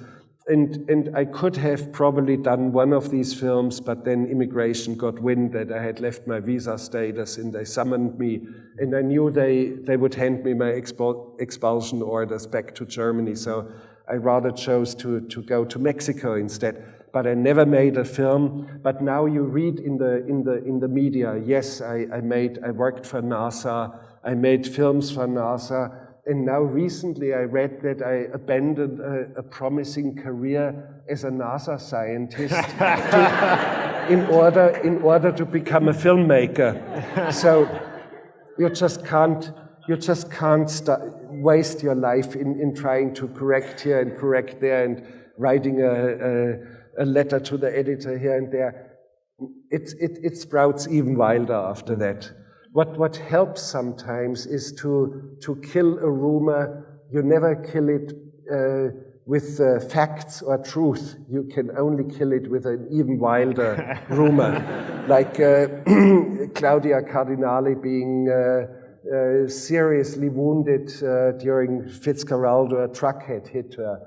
And I could have probably done one of these films, but then immigration got wind that I had left my visa status, and they summoned me, and I knew they would hand me my expulsion orders back to Germany. So I rather chose to go to Mexico instead. But I never made a film. But now you read in the media, yes, I worked for NASA, I made films for NASA, and now recently I read that I abandoned a promising career as a NASA scientist in order to become a filmmaker. So you just can't waste your life in trying to correct here and correct there and writing a letter to the editor here and there. It sprouts even wilder after that. What helps sometimes is to kill a rumor. You never kill it with facts or truth. You can only kill it with an even wilder rumor, like Claudia Cardinale being seriously wounded during Fitzcarraldo. A truck had hit her.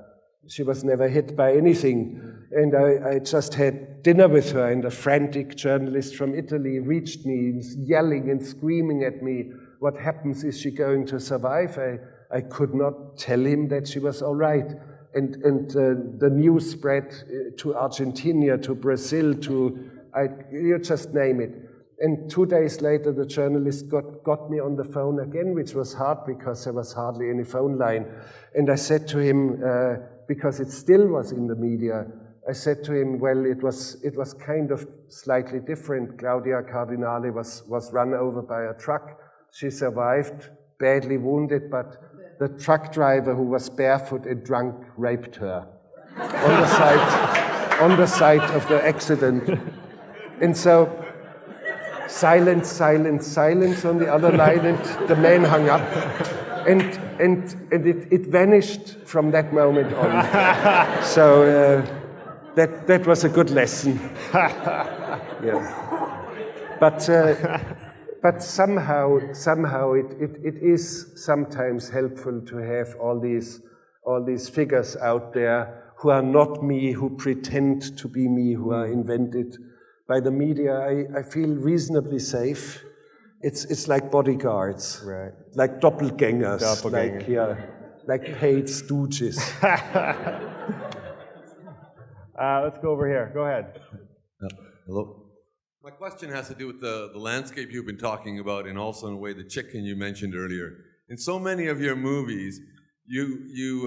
She was never hit by anything. And I just had dinner with her, and a frantic journalist from Italy reached me, yelling and screaming at me, what happens? Is she going to survive? I could not tell him that she was all right. And the news spread to Argentina, to Brazil, you just name it. And 2 days later, the journalist got me on the phone again, which was hard because there was hardly any phone line. And I said to him, because it still was in the media, I said to him, well, it was kind of slightly different. Claudia Cardinale was run over by a truck. She survived, badly wounded, but the truck driver, who was barefoot and drunk, raped her on the site of the accident. And so silence, silence, silence on the other line, and the man hung up. And it vanished from that moment on. So that was a good lesson. Yeah. But somehow it is sometimes helpful to have all these all these figures out there who are not me, who pretend to be me, who are invented by the media. I feel reasonably safe. It's like bodyguards, Right. like doppelgangers, like paid stooges. Let's go over here. Go ahead. Hello. My question has to do with the landscape you've been talking about, and also in a way the chicken you mentioned earlier. In so many of your movies, you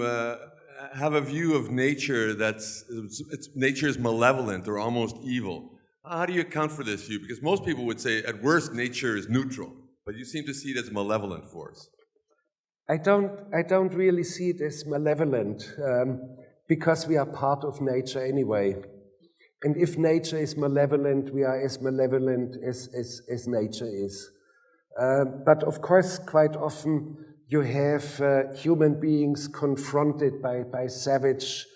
have a view of nature nature is malevolent or almost evil. How do you account for this view? Because most people would say, at worst, nature is neutral, but you seem to see it as a malevolent force. I don't really see it as malevolent, because we are part of nature anyway. And if nature is malevolent, we are as malevolent as nature is. But of course, quite often you have human beings confronted by savage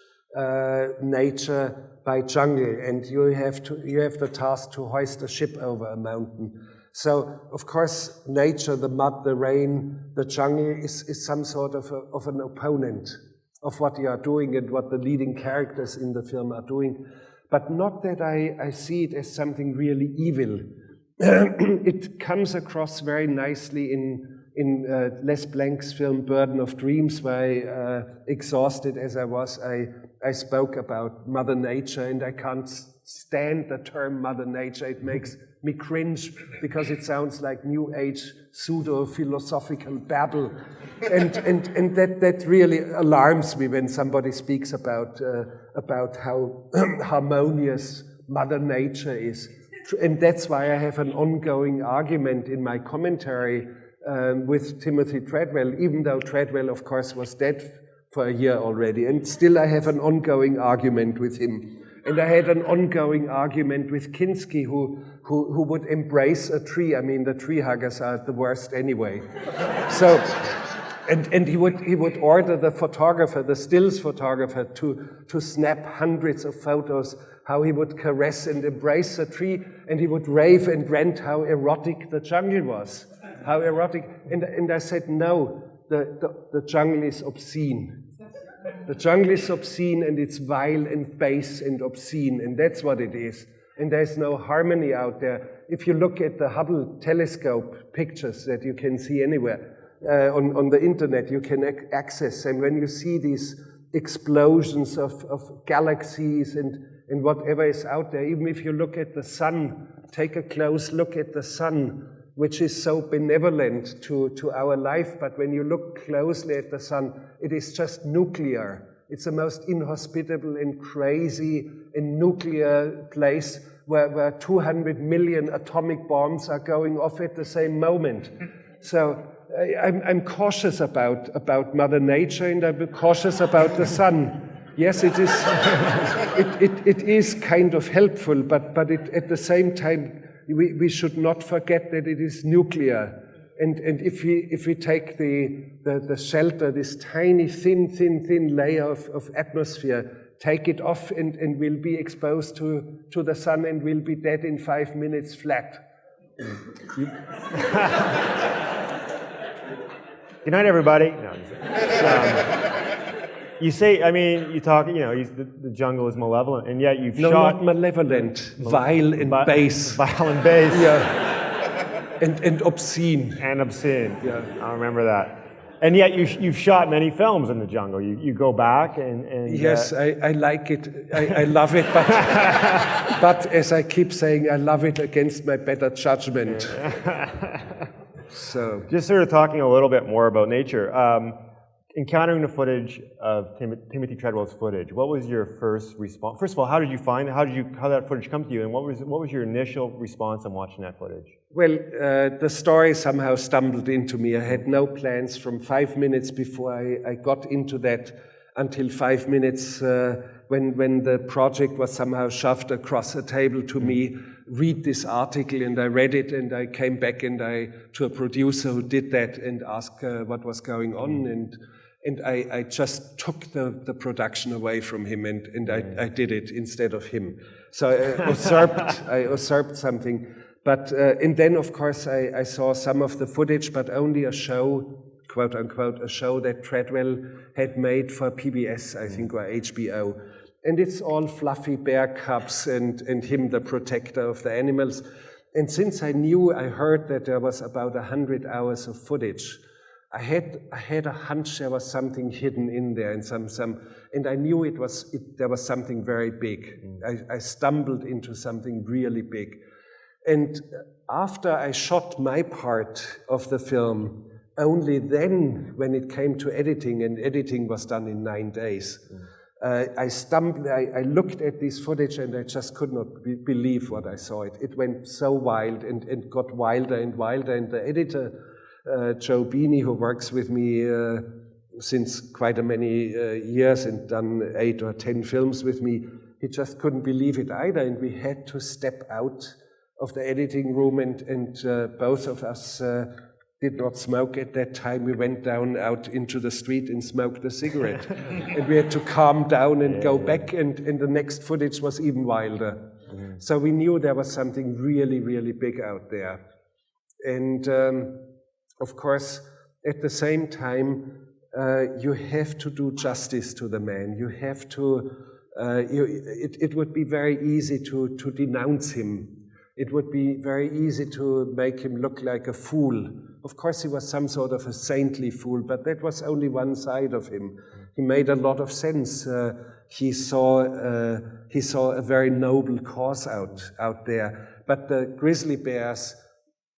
nature, by jungle, and you have the task to hoist a ship over a mountain. So, of course, nature, the mud, the rain, the jungle is some sort of an opponent of what you are doing and what the leading characters in the film are doing. But not that I see it as something really evil. It comes across very nicely in Les Blanc's film Burden of Dreams, where exhausted as I was, I spoke about Mother Nature, and I can't stand the term Mother Nature. It makes me cringe because it sounds like New Age pseudo-philosophical babble. And that really alarms me when somebody speaks about how harmonious Mother Nature is. And that's why I have an ongoing argument in my commentary with Timothy Treadwell, even though Treadwell, of course, was dead for a year already. And still I have an ongoing argument with him. And I had an ongoing argument with Kinski, who would embrace a tree. I mean, the tree huggers are the worst anyway. So, and he would order the photographer, the stills photographer, to snap hundreds of photos, how he would caress and embrace a tree, and he would rave and rant how erotic the jungle was. How erotic. And I said, no, the jungle is obscene. The jungle is obscene, and it's vile and base and obscene, and that's what it is. And there's no harmony out there. If you look at the Hubble telescope pictures that you can see anywhere on the internet, you can access, and when you see these explosions of galaxies and whatever is out there, even if you look at the sun, take a close look at the sun, which is so benevolent to our life, but when you look closely at the sun, it is just nuclear. It's the most inhospitable and crazy and nuclear place where 200 million atomic bombs are going off at the same moment. So I'm cautious about Mother Nature, and I'm cautious about the sun. Yes, it is. it is kind of helpful, but at the same time, we should not forget that it is nuclear. And if we take the shelter, this tiny, thin layer of atmosphere, take it off, and we'll be exposed to the sun, and we'll be dead in 5 minutes flat. Good night, everybody. No, you say, I mean, you talk, the jungle is malevolent, and yet you've shot... No, not malevolent, vile and base. Vile and base. Yeah. And obscene. And obscene. Yeah. I remember that. And yet you've shot many films in the jungle. You go back and yes, I like it. I love it, but as I keep saying, I love it against my better judgment. So, just sort of talking a little bit more about nature. Encountering the footage of Timothy Treadwell's footage, what was your first response? First of all, how did you find it? How that footage come to you, and what was your initial response on watching that footage? Well, the story somehow stumbled into me. I had no plans from 5 minutes before I got into that until 5 minutes when the project was somehow shoved across a table to me. Read this article, and I read it, and I came back to a producer who did that and asked what was going on, and I just took the production away from him, and I did it instead of him. So I usurped something. But and then, of course, I saw some of the footage, but only a show quote unquote, a show that Treadwell had made for PBS, I think, or HBO. And it's all fluffy bear cubs and him, the protector of the animals. And since I heard that there was about 100 hours of footage, I had a hunch there was something hidden in there, and and I knew there was something very big. I stumbled into something really big. And after I shot my part of the film, only then, when it came to editing, and editing was done in 9 days, I looked at this footage and I just could not believe what I saw. It went so wild and got wilder and wilder, and the editor, Joe Beanie, who works with me since quite a many years and done 8 or 10 films with me, he just couldn't believe it either, and we had to step out of the editing room, and both of us did not smoke at that time. We went down out into the street and smoked a cigarette. And we had to calm down and go back, and the next footage was even wilder. So we knew there was something really, really big out there. And of course, at the same time, you have to do justice to the man. You have to, it would be very easy to denounce him. It would be very easy to make him look like a fool. Of course, he was some sort of a saintly fool, but that was only one side of him. He made a lot of sense. He saw a very noble cause out there. But the grizzly bears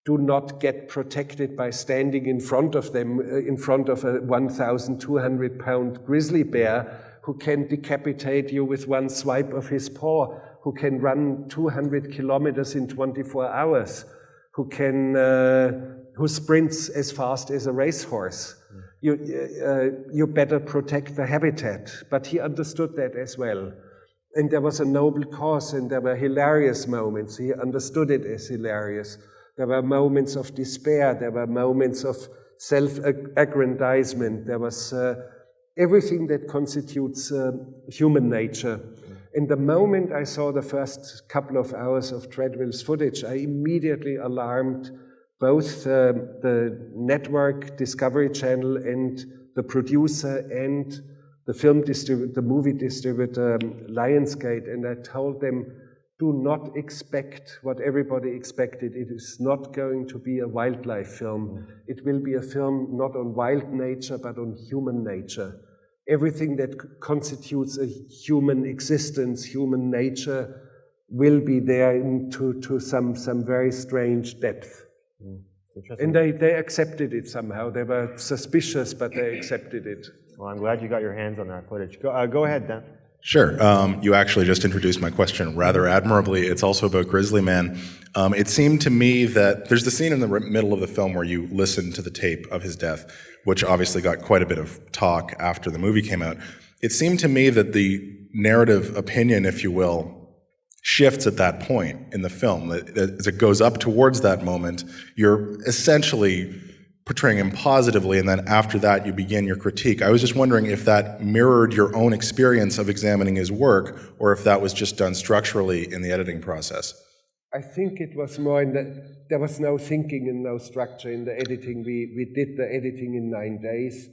do not get protected by standing in front of them, in front of a 1,200-pound grizzly bear who can decapitate you with one swipe of his paw, who can run 200 kilometers in 24 hours, who sprints as fast as a racehorse. You better protect the habitat. But he understood that as well. And there was a noble cause, and there were hilarious moments. He understood it as hilarious. There were moments of despair. There were moments of self-aggrandizement. There was everything that constitutes human nature. And the moment I saw the first couple of hours of Treadwell's footage, I immediately alarmed both the network, Discovery Channel, and the producer and the movie distributor, Lionsgate, and I told them, do not expect what everybody expected. It is not going to be a wildlife film. It will be a film not on wild nature, but on human nature. Everything that constitutes a human existence, human nature, will be there to some very strange depth. And they accepted it somehow. They were suspicious, but they accepted it. Well, I'm glad you got your hands on that footage. Go ahead, Dan. Sure. You actually just introduced my question rather admirably. It's also about Grizzly Man. It seemed to me that there's the scene in the middle of the film where you listen to the tape of his death, which obviously got quite a bit of talk after the movie came out. It seemed to me that the narrative opinion, if you will, shifts at that point in the film. As it goes up towards that moment, you're essentially portraying him positively, and then after that you begin your critique. I was just wondering if that mirrored your own experience of examining his work, or if that was just done structurally in the editing process. I think it was more there was no thinking and no structure in the editing. We did the editing in 9 days,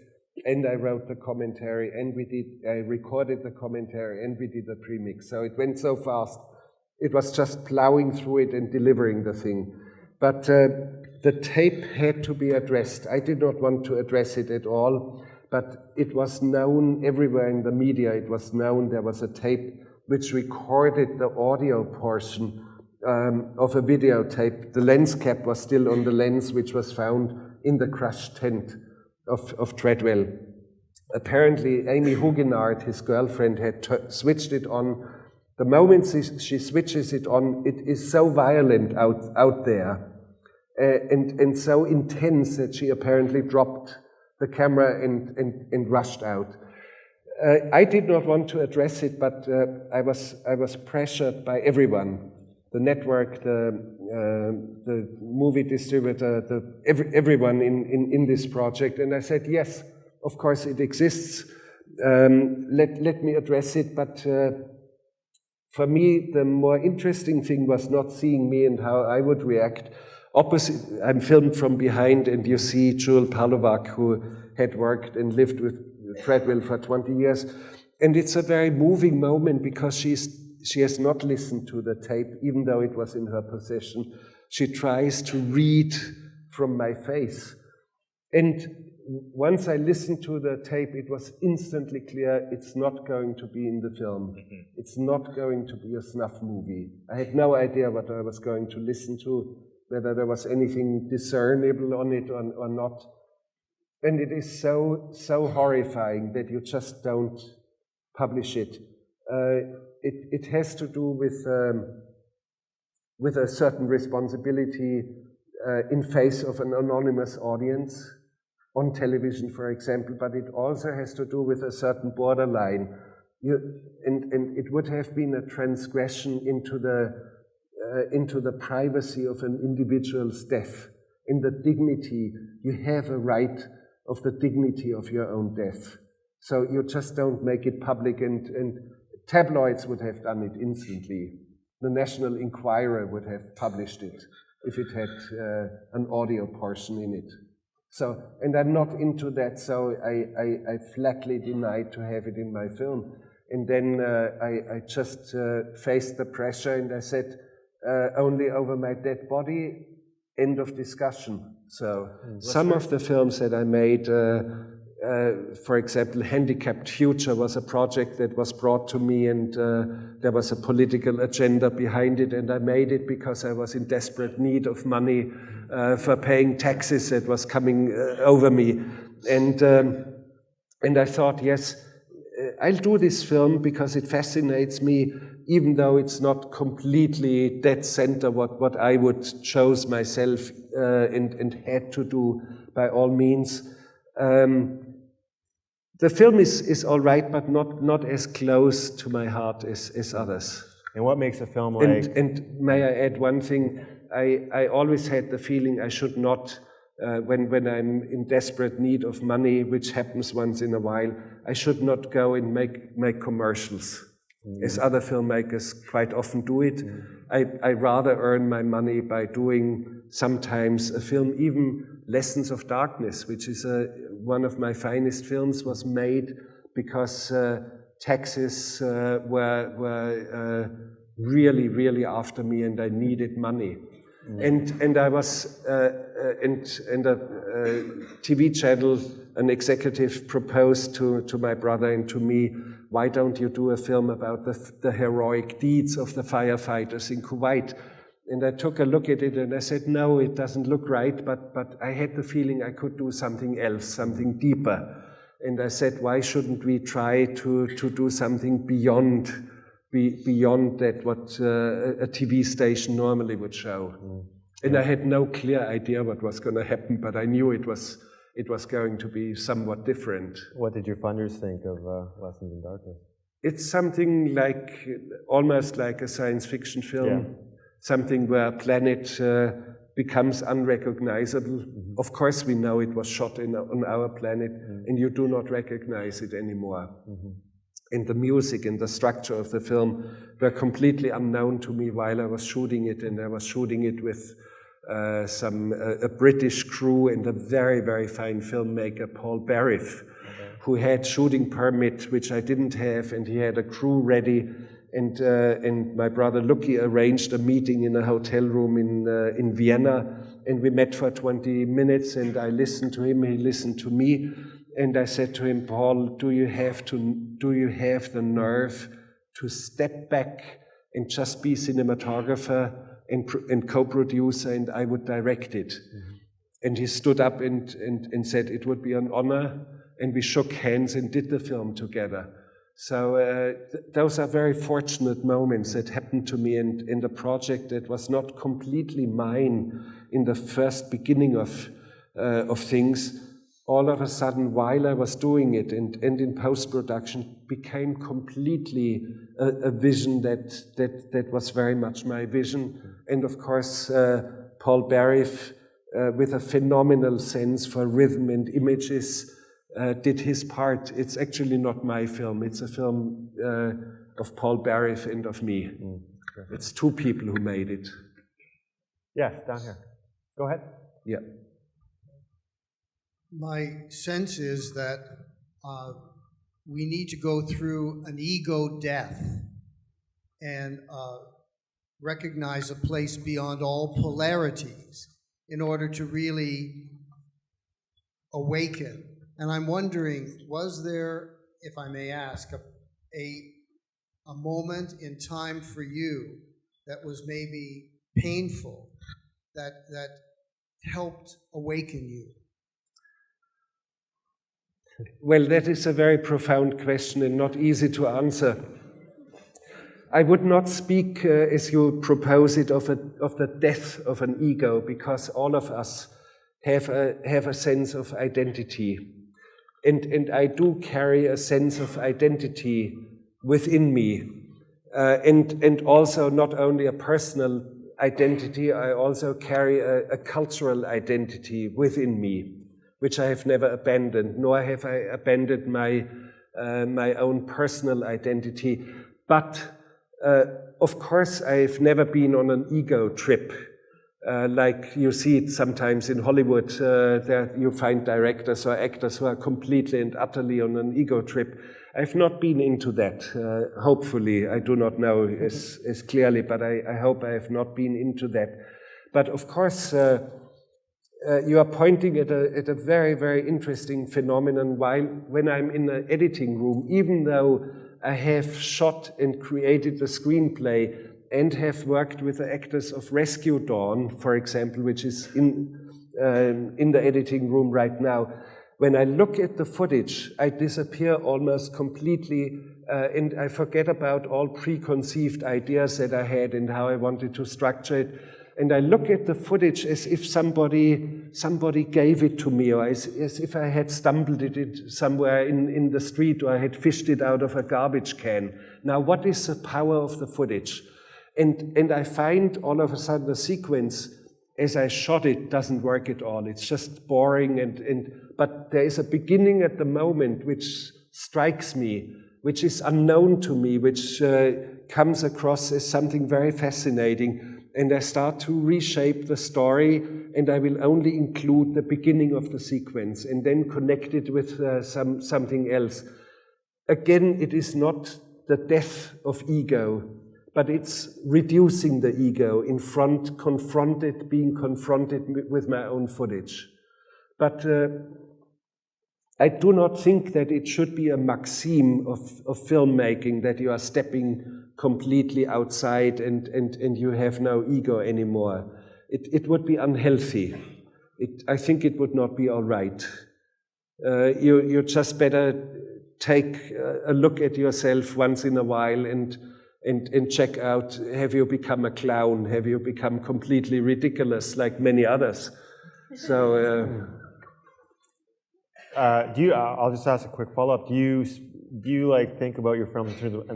and I wrote the commentary, and I recorded the commentary, and we did the premix. So it went so fast. It was just plowing through it and delivering the thing. But the tape had to be addressed. I did not want to address it at all, but it was known everywhere in the media. It was known there was a tape which recorded the audio portion of a videotape. The lens cap was still on the lens, which was found in the crushed tent of Treadwell. Apparently, Amy Huguenard, his girlfriend, had switched it on. The moment she switches it on, it is so violent out there and so intense that she apparently dropped the camera and rushed out. I did not want to address it, but I was pressured by everyone. The network, the movie distributor, everyone in this project. And I said, yes, of course it exists. Let me address it. But for me, the more interesting thing was not seeing me and how I would react. opposite, I'm filmed from behind, and you see Jewel Palovac, who had worked and lived with Treadwell for 20 years. And it's a very moving moment because she has not listened to the tape, even though it was in her possession. She tries to read from my face. And once I listened to the tape, it was instantly clear it's not going to be in the film. It's not going to be a snuff movie. I had no idea what I was going to listen to, whether there was anything discernible on it or not. And it is so horrifying that you just don't publish it. It has to do with a certain responsibility in face of an anonymous audience on television, for example, but it also has to do with a certain borderline. And it would have been a transgression into the privacy of an individual's death. In the dignity, you have a right of the dignity of your own death. So you just don't make it public, and tabloids would have done it instantly. The National Enquirer would have published it if it had an audio portion in it. So, and I'm not into that, so I flatly denied to have it in my film. And then I just faced the pressure, and I said, only over my dead body, end of discussion. So some of the films that I made, for example, Handicapped Future was a project that was brought to me, and there was a political agenda behind it, and I made it because I was in desperate need of money for paying taxes that was coming over me. And I thought, yes, I'll do this film because it fascinates me, even though it's not completely dead center what I would chose myself and had to do by all means. The film is all right, but not as close to my heart as others. And what makes a film like... And may I add one thing? I always had the feeling I should not, when I'm in desperate need of money, which happens once in a while, I should not go and make commercials, as other filmmakers quite often do it. I rather earn my money by doing sometimes a film, even Lessons of Darkness, which is one of my finest films, was made because taxes were really, really after me, and I needed money. And I was, and a TV channel, an executive proposed to my brother and to me, why don't you do a film about the heroic deeds of the firefighters in Kuwait? And I took a look at it and I said, no, it doesn't look right, but I had the feeling I could do something else, something deeper. And I said, why shouldn't we try to do something beyond that what a TV station normally would show? And I had no clear idea what was going to happen, but I knew it was going to be somewhat different. What did your funders think of Lessons in Darkness? It's something like, almost like a science fiction film, something where a planet becomes unrecognizable. Of course we know it was shot on our planet, and you do not recognize it anymore. And the music and the structure of the film were completely unknown to me while I was shooting it, and I was shooting it with a British crew and a very, very fine filmmaker, Paul Barriff, who had shooting permit, which I didn't have, and he had a crew ready. And my brother Lucky arranged a meeting in a hotel room in Vienna, and we met for 20 minutes, and I listened to him, he listened to me, and I said to him, Paul, do you have the nerve to step back and just be cinematographer and co-producer, and I would direct it? And he stood up and said it would be an honor, and we shook hands and did the film together. So those are very fortunate moments that happened to me in the project that was not completely mine in the first beginning of things. All of a sudden, while I was doing it and in post-production, became completely a vision that was very much my vision. And of course, Paul Barriff, with a phenomenal sense for rhythm and images, did his part. It's actually not my film. It's a film of Paul Barriff and of me. It's two people who made it. Yes, down here. Go ahead. Yeah. My sense is that we need to go through an ego death and recognize a place beyond all polarities in order to really awaken. And I'm wondering, was there, if I may ask, a moment in time for you that was maybe painful, that helped awaken you? Well, that is a very profound question and not easy to answer. I would not speak, as you propose it, of the death of an ego, because all of us have a sense of identity. And I do carry a sense of identity within me. And also not only a personal identity, I also carry a cultural identity within me, which I have never abandoned, nor have I abandoned my own personal identity. But of course, I've never been on an ego trip, like you see it sometimes in Hollywood. There you find directors or actors who are completely and utterly on an ego trip. I've not been into that. Hopefully, I do not know as clearly, but I hope I have not been into that. But of course, you are pointing at a very, very interesting phenomenon. When I'm in the editing room, even though I have shot and created the screenplay and have worked with the actors of Rescue Dawn, for example, which is in the editing room right now, when I look at the footage, I disappear almost completely and I forget about all preconceived ideas that I had and how I wanted to structure it. And I look at the footage as if somebody gave it to me, or as if I had stumbled it somewhere in the street, or I had fished it out of a garbage can. Now, what is the power of the footage? And I find all of a sudden the sequence, as I shot it, doesn't work at all. It's just boring, but there is a beginning at the moment which strikes me, which is unknown to me, which comes across as something very fascinating. And I start to reshape the story, and I will only include the beginning of the sequence and then connect it with something else. Again, it is not the death of ego, but it's reducing the ego being confronted with my own footage. But I do not think that it should be a maxim of filmmaking that you are stepping completely outside and you have no ego anymore. It would be unhealthy. I think it would not be all right. You just better take a look at yourself once in a while and check out, have you become a clown? Have you become completely ridiculous like many others? So... I'll just ask a quick follow-up. Do you like think about your films in terms of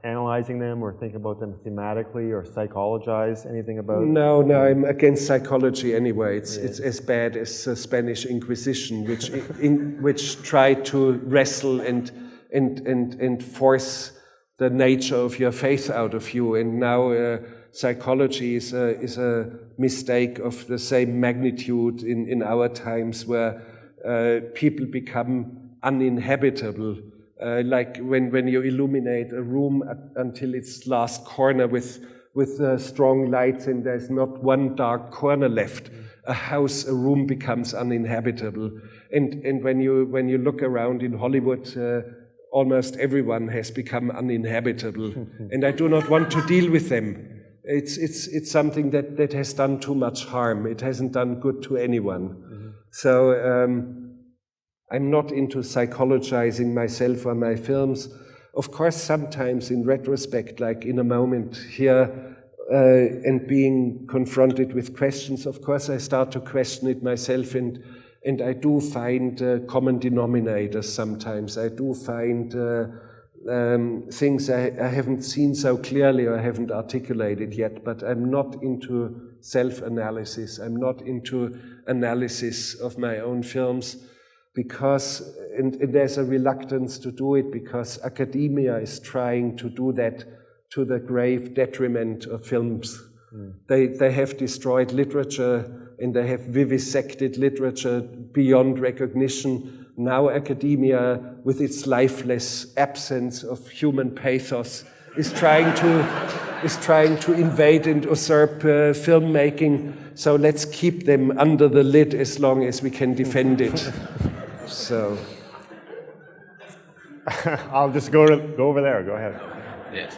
analyzing them, or think about them thematically, or psychologize anything about? No, I'm against psychology anyway. It's as bad as the Spanish Inquisition, which tried to wrestle and force the nature of your faith out of you. And now psychology is a mistake of the same magnitude in our times, where people become uninhabitable, like when you illuminate a room until its last corner with strong lights, and there's not one dark corner left. A room becomes uninhabitable. And when you look around in Hollywood, almost everyone has become uninhabitable, and I do not want to deal with them. It's something that has done too much harm. It hasn't done good to anyone. So I'm not into psychologizing myself or my films. Of course, sometimes in retrospect, like in a moment here, and being confronted with questions, of course I start to question it myself, and I do find common denominators sometimes. I do find things I haven't seen so clearly or haven't articulated yet, but I'm not into self-analysis. I'm not into analysis of my own films, because, and there's a reluctance to do it, because academia is trying to do that to the grave detriment of films. They have destroyed literature and they have vivisected literature beyond recognition. Now academia, with its lifeless absence of human pathos, is trying to invade and usurp filmmaking. So let's keep them under the lid as long as we can defend it. So I'll just go over there. Go ahead. Yes.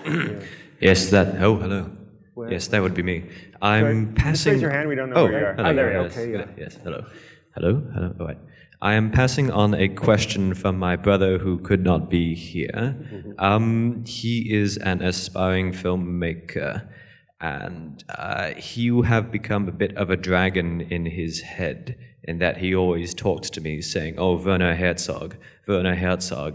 Yes, that. Oh, hello. Where? Yes, that would be me. I'm passing. Just raise your hand. We don't know where you are. Hello, there. Yes, Okay. Yeah. Yes. Hello. Hello. All right. I am passing on a question from my brother who could not be here. He is an aspiring filmmaker, and you have become a bit of a dragon in his head, in that he always talks to me saying, "Oh, Werner Herzog,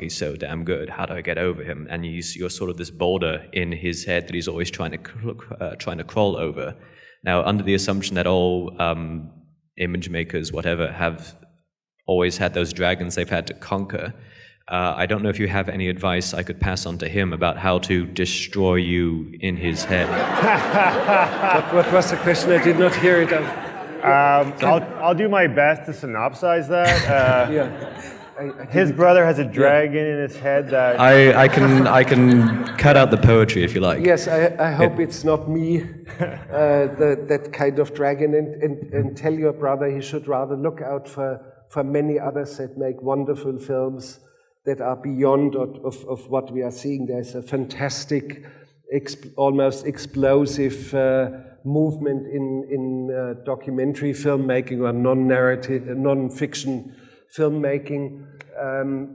he's so damn good. How do I get over him?" And you're sort of this boulder in his head that he's always trying to crawl over. Now, under the assumption that all image makers, whatever, have always had those dragons they've had to conquer, I don't know if you have any advice I could pass on to him about how to destroy you in his head. What was the question? I did not hear it. I'll do my best to synopsize that. Yeah. His brother has a dragon in his head that... I can cut out the poetry if you like. Yes, I hope it's not me, that kind of dragon, and tell your brother he should rather look out for many others that make wonderful films that are beyond of what we are seeing. There's a fantastic, almost explosive movement in documentary filmmaking or non-narrative, non-fiction filmmaking.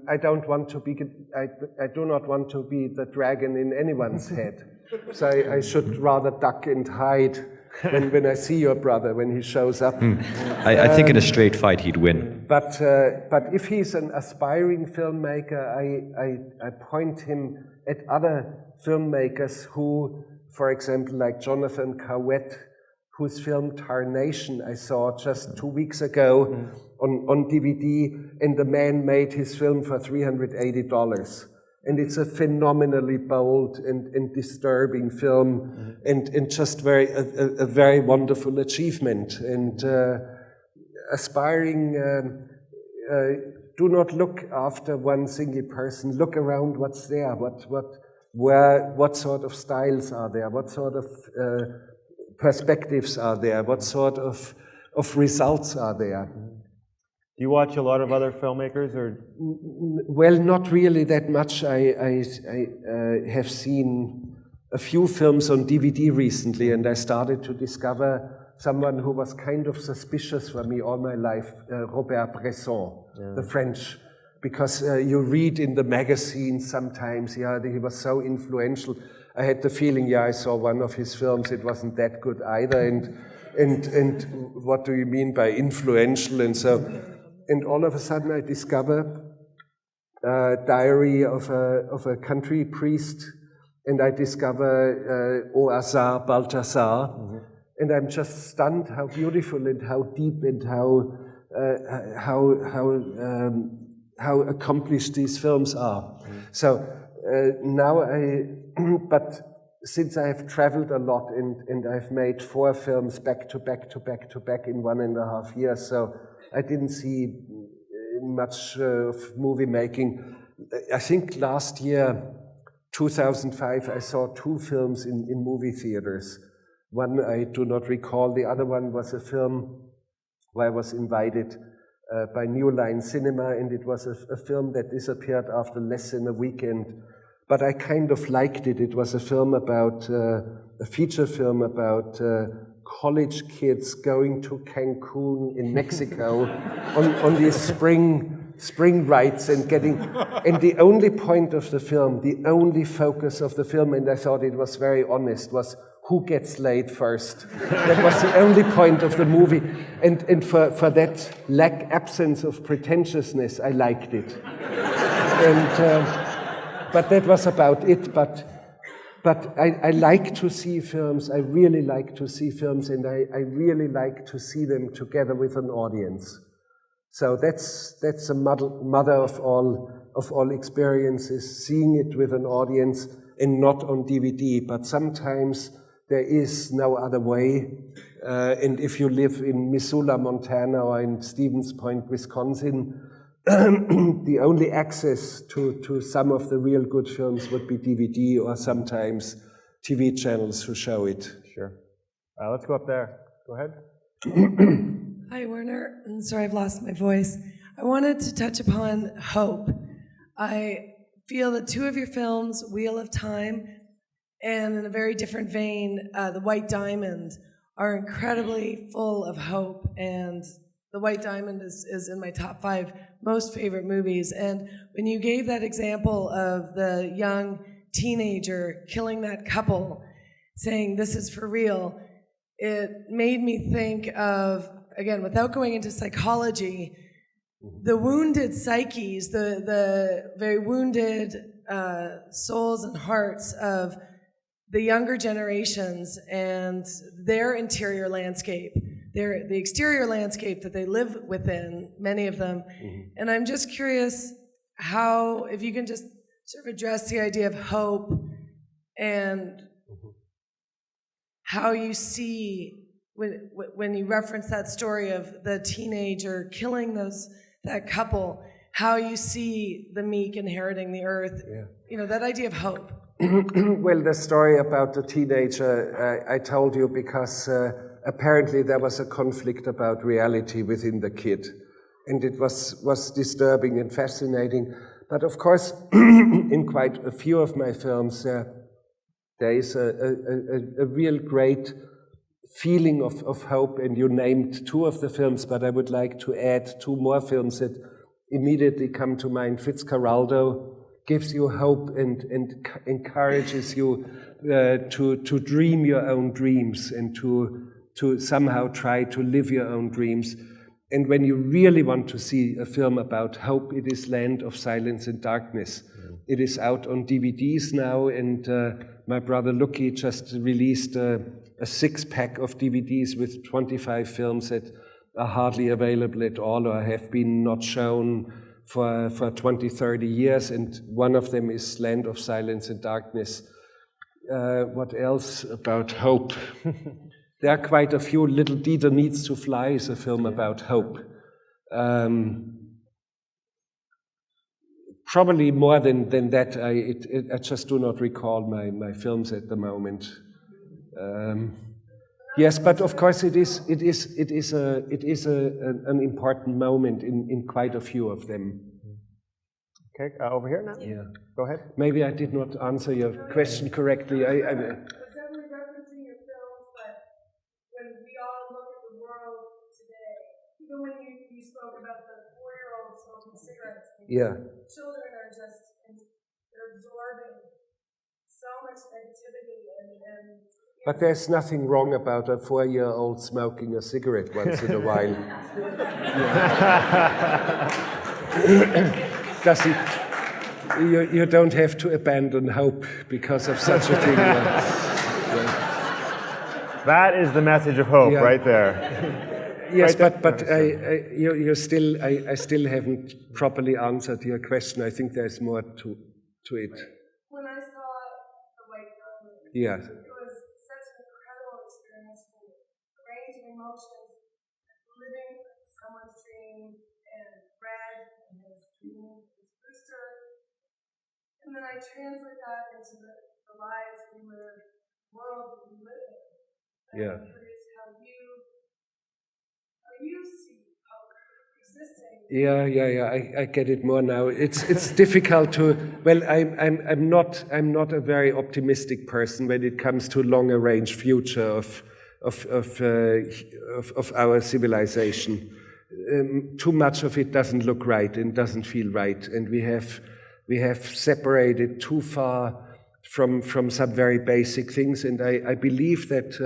I do not want to be the dragon in anyone's head. So I should rather duck and hide when I see your brother, when he shows up. I think in a straight fight he'd win. But if he's an aspiring filmmaker, I point him at other filmmakers who, for example, like Jonathan Cowett, whose film Tarnation I saw just 2 weeks ago on DVD, and the man made his film for $380. And it's a phenomenally bold and disturbing film, and just a very wonderful achievement. And aspiring, do not look after one single person. Look around what's there. What sort of styles are there? What sort of perspectives are there? What sort of results are there? Do you watch a lot of other filmmakers, or? Well, not really that much. I have seen a few films on DVD recently, and I started to discover someone who was kind of suspicious for me all my life, Robert Bresson, the French, because you read in the magazines sometimes, he was so influential. I had the feeling, I saw one of his films, it wasn't that good either, and what do you mean by influential? And all of a sudden I discover a diary of a country priest, and I discover Au hasard Balthasar, and I'm just stunned how beautiful and how deep and how accomplished these films are. So now but since I have traveled a lot and I've made 4 films back to back in 1.5 years, so I didn't see much of movie making. I think last year, 2005, I saw 2 films in movie theaters. One I do not recall. The other one was a film where I was invited by New Line Cinema, and it was a film that disappeared after less than a weekend. But I kind of liked it. It was a film about, a feature film about college kids going to Cancun in Mexico on these spring rides and the only point of the film, the only focus of the film, and I thought it was very honest, was who gets laid first. That was the only point of the movie. And for that absence of pretentiousness, I liked it. But that was about it. But I like to see films. I really like to see films, and I really like to see them together with an audience. So that's the mother of all experiences, seeing it with an audience and not on DVD. But sometimes there is no other way. And if you live in Missoula, Montana, or in Stevens Point, Wisconsin, the only access to some of the real good films would be DVD or sometimes TV channels who show it. Sure. Let's go up there. Go ahead. Hi, Werner. I'm sorry I've lost my voice. I wanted to touch upon hope. I feel that two of your films, Wheel of Time, and in a very different vein, The White Diamond, are incredibly full of hope. And The White Diamond is in my top 5 most favorite movies. And when you gave that example of the young teenager killing that couple, saying this is for real, it made me think of, again, without going into psychology, the wounded psyches, the very wounded souls and hearts of the younger generations and their interior landscape, the exterior landscape that they live within, many of them. And I'm just curious how, if you can just sort of address the idea of hope and how you see, when you reference that story of the teenager killing that couple, how you see the meek inheriting the earth, that idea of hope. Well, the story about the teenager, I told you because apparently there was a conflict about reality within the kid. And it was disturbing and fascinating. But of course, in quite a few of my films, there is a real great feeling of hope, and you named 2 of the films, but I would like to add 2 more films that immediately come to mind. Fitzcarraldo gives you hope and encourages you to dream your own dreams and to somehow try to live your own dreams. And when you really want to see a film about hope, it is Land of Silence and Darkness. It is out on DVDs now, and my brother Lucky just released a 6-pack of DVDs with 25 films that are hardly available at all or have been not shown for 20, 30 years, and one of them is Land of Silence and Darkness. What else about hope? There are quite a few. Little Dieter Needs to Fly is a film about hope. Probably more than that, I just do not recall my films at the moment. Yes, but of course it is an important moment in quite a few of them. Okay, over here now. Yeah. Go ahead. Maybe I did not answer your question correctly. I was definitely referencing your films, but when we all look at the world today, even when you spoke about the 4-year-old smoking cigarettes, children are just, they're absorbing so much negativity and but there's nothing wrong about a 4-year-old smoking a cigarette once in a while. You don't have to abandon hope because of such a thing. That is the message of hope right there. Yes, right, but I still haven't properly answered your question. I think there's more to it. When I saw The White Diamond, yeah. It was such an incredible experience for me. A range of emotions, living someone's dream, and Brad and his dream, his booster. And then I translate that into the lives we live, the world we live in. Yeah. I'm curious how you see hope existing. Yeah. I get it more now. It's difficult to. Well, I'm not a very optimistic person when it comes to longer range future of our civilization. Too much of it doesn't look right and doesn't feel right, and we have separated too far from some very basic things. And I believe that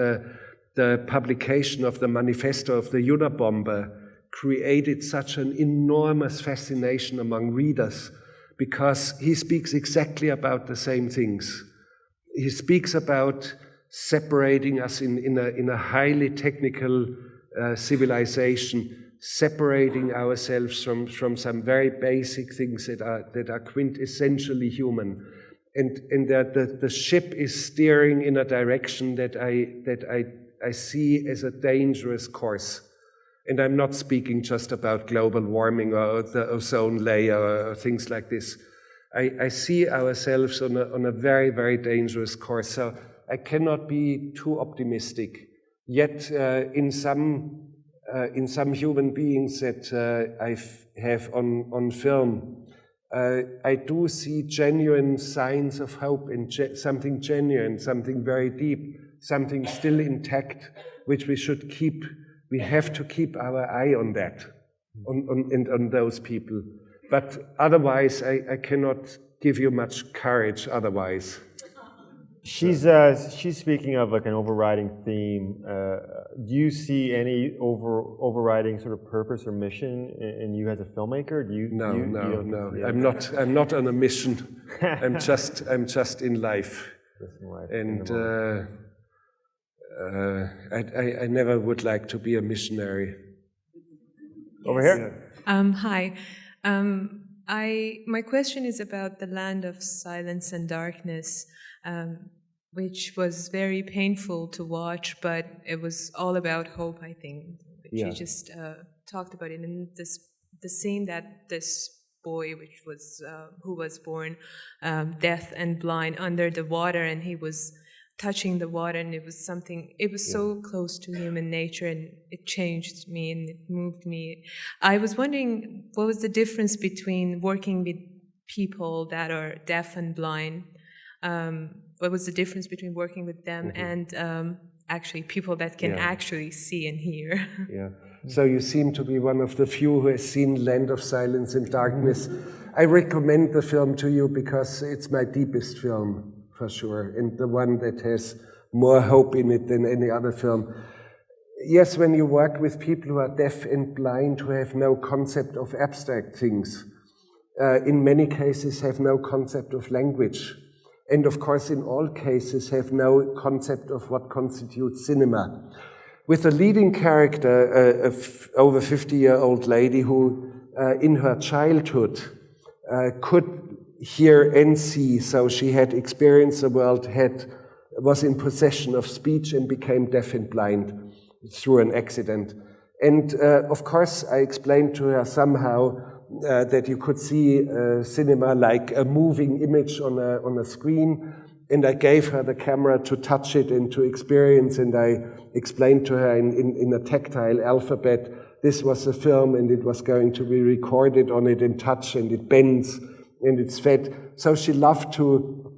the publication of the Manifesto of the Unabomber created such an enormous fascination among readers because he speaks exactly about the same things. He speaks about separating us in a highly technical civilization, separating ourselves from some very basic things that are quintessentially human. and that the ship is steering in a direction that I see as a dangerous course. And I'm not speaking just about global warming or the ozone layer or things like this. I see ourselves on a very, very dangerous course. So I cannot be too optimistic. Yet in some human beings that I have on film, I do see genuine signs of hope and something genuine, something very deep, something still intact, which we should keep. We have to keep our eye on that, on those people. But otherwise, I cannot give you much courage otherwise. She's speaking of like an overriding theme. Do you see any overriding sort of purpose or mission in you as a filmmaker? No. I'm not on a mission. I'm just in life. And I never would like to be a missionary. Over here. Hi. My question is about the land of silence and darkness, which was very painful to watch, but it was all about hope, I think. You just talked about it in the scene that this boy, who was born deaf and blind under the water, and he was touching the water, and it was so close to human nature, and it changed me and it moved me. I was wondering, what was the difference between working with people that are deaf and blind? What was the difference between working with them and actually people that can actually see and hear? Yeah. So you seem to be one of the few who has seen Land of Silence and Darkness. I recommend the film to you because it's my deepest film, for sure, and the one that has more hope in it than any other film. Yes, when you work with people who are deaf and blind, who have no concept of abstract things, in many cases have no concept of language, and of course in all cases have no concept of what constitutes cinema. With a leading character, over 50-year-old lady who in her childhood could hear and see, so she had experienced the world, was in possession of speech and became deaf and blind through an accident. And of course I explained to her somehow that you could see cinema like a moving image on a screen, and I gave her the camera to touch it and to experience, and I explained to her in a tactile alphabet, this was a film and it was going to be recorded on it in touch, and it bends and it's fed. So she loved to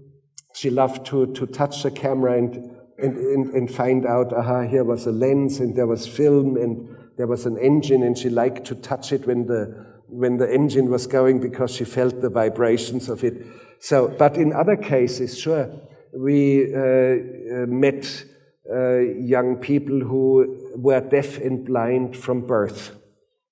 touch the camera and find out, here was a lens and there was film and there was an engine, and she liked to touch it when the engine was going because she felt the vibrations of it. So, but in other cases, sure, we met young people who were deaf and blind from birth.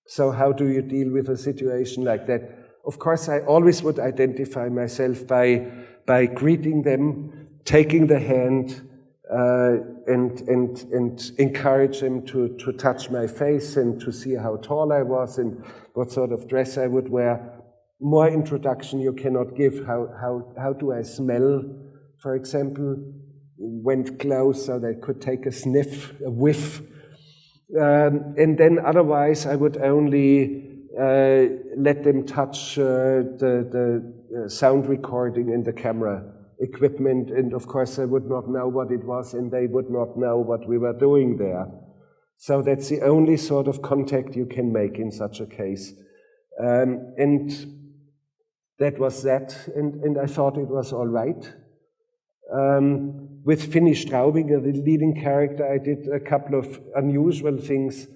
So how do you deal with a situation like that? Of course, I always would identify myself by greeting them, taking the hand, and encourage them to touch my face and to see how tall I was and what sort of dress I would wear. More introduction you cannot give. How do I smell, for example? Went close so they could take a sniff, a whiff. And then otherwise I would only let them touch the sound recording and the camera equipment, and of course I would not know what it was and they would not know what we were doing there. So that's the only sort of contact you can make in such a case. And that was that, and I thought it was all right. With Finny Straubinger, the leading character, I did a couple of unusual things.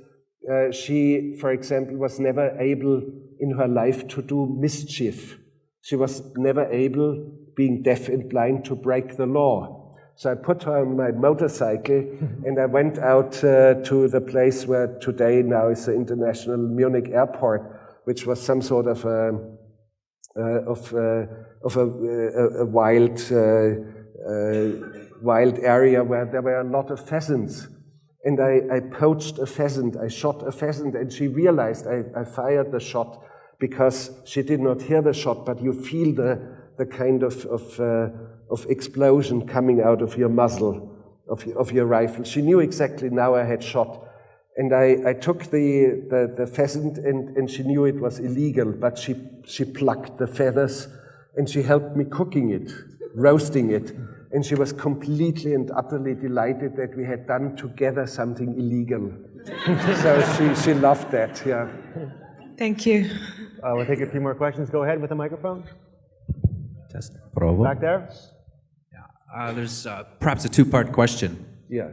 She, for example, was never able in her life to do mischief. She was never able, being deaf and blind, to break the law. So I put her on my motorcycle and I went out to the place where today now is the International Munich Airport, which was some sort of a wild area where there were a lot of pheasants. And I poached a pheasant, I shot a pheasant, and she realized I fired the shot because she did not hear the shot, but you feel the kind of explosion coming out of your muzzle, of your rifle. She knew exactly now I had shot. And I took the pheasant, and she knew it was illegal, but she plucked the feathers, and she helped me cooking it, roasting it. And she was completely and utterly delighted that we had done together something illegal. So she loved that, yeah. Thank you. We'll take a few more questions. Go ahead with the microphone. Test. Provo. Back there. Yeah. There's perhaps a two-part question. Yeah.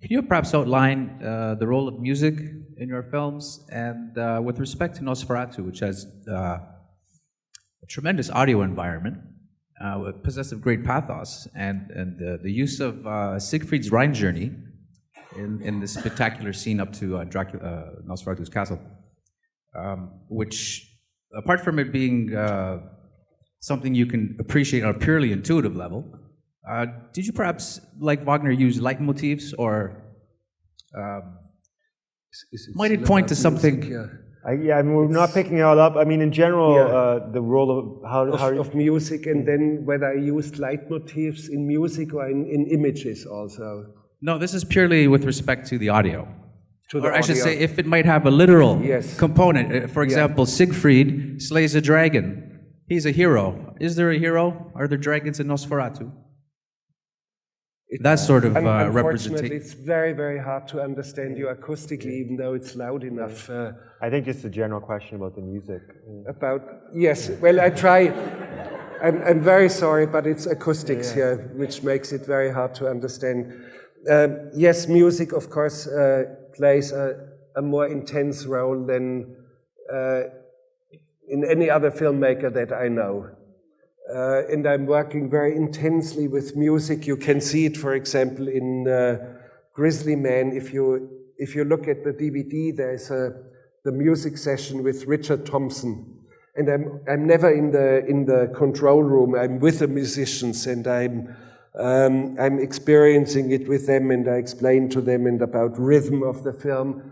Can you perhaps outline the role of music in your films, and with respect to Nosferatu, which has a tremendous audio environment, possessive great pathos, and the use of Siegfried's Rhine journey in this spectacular scene up to Nosferatu's castle, which, apart from it being something you can appreciate on a purely intuitive level, did you perhaps, like Wagner, use leitmotifs, or might it point to something? Yeah, I mean, we're not picking it all up. I mean, in general, the role of of music, and then whether I used leitmotifs in music or in images also. No, this is purely with respect to the audio. Or I should say, if it might have a literal Yes. component. For example, Siegfried slays a dragon. He's a hero. Is there a hero? Are there dragons in Nosferatu? That sort of Unfortunately, representation. it's very, very hard to understand you acoustically, even though it's loud enough. I think just a general question about the music. Yes, well, I try. I'm very sorry, but it's acoustics here, which makes it very hard to understand. Yes, music, of course, plays a more intense role than in any other filmmaker that I know. And I'm working very intensely with music. You can see it, for example, in Grizzly Man. If you look at the DVD, there's the music session with Richard Thompson. And I'm never in the control room. I'm with the musicians, and I'm experiencing it with them, and I explain to them and about rhythm of the film.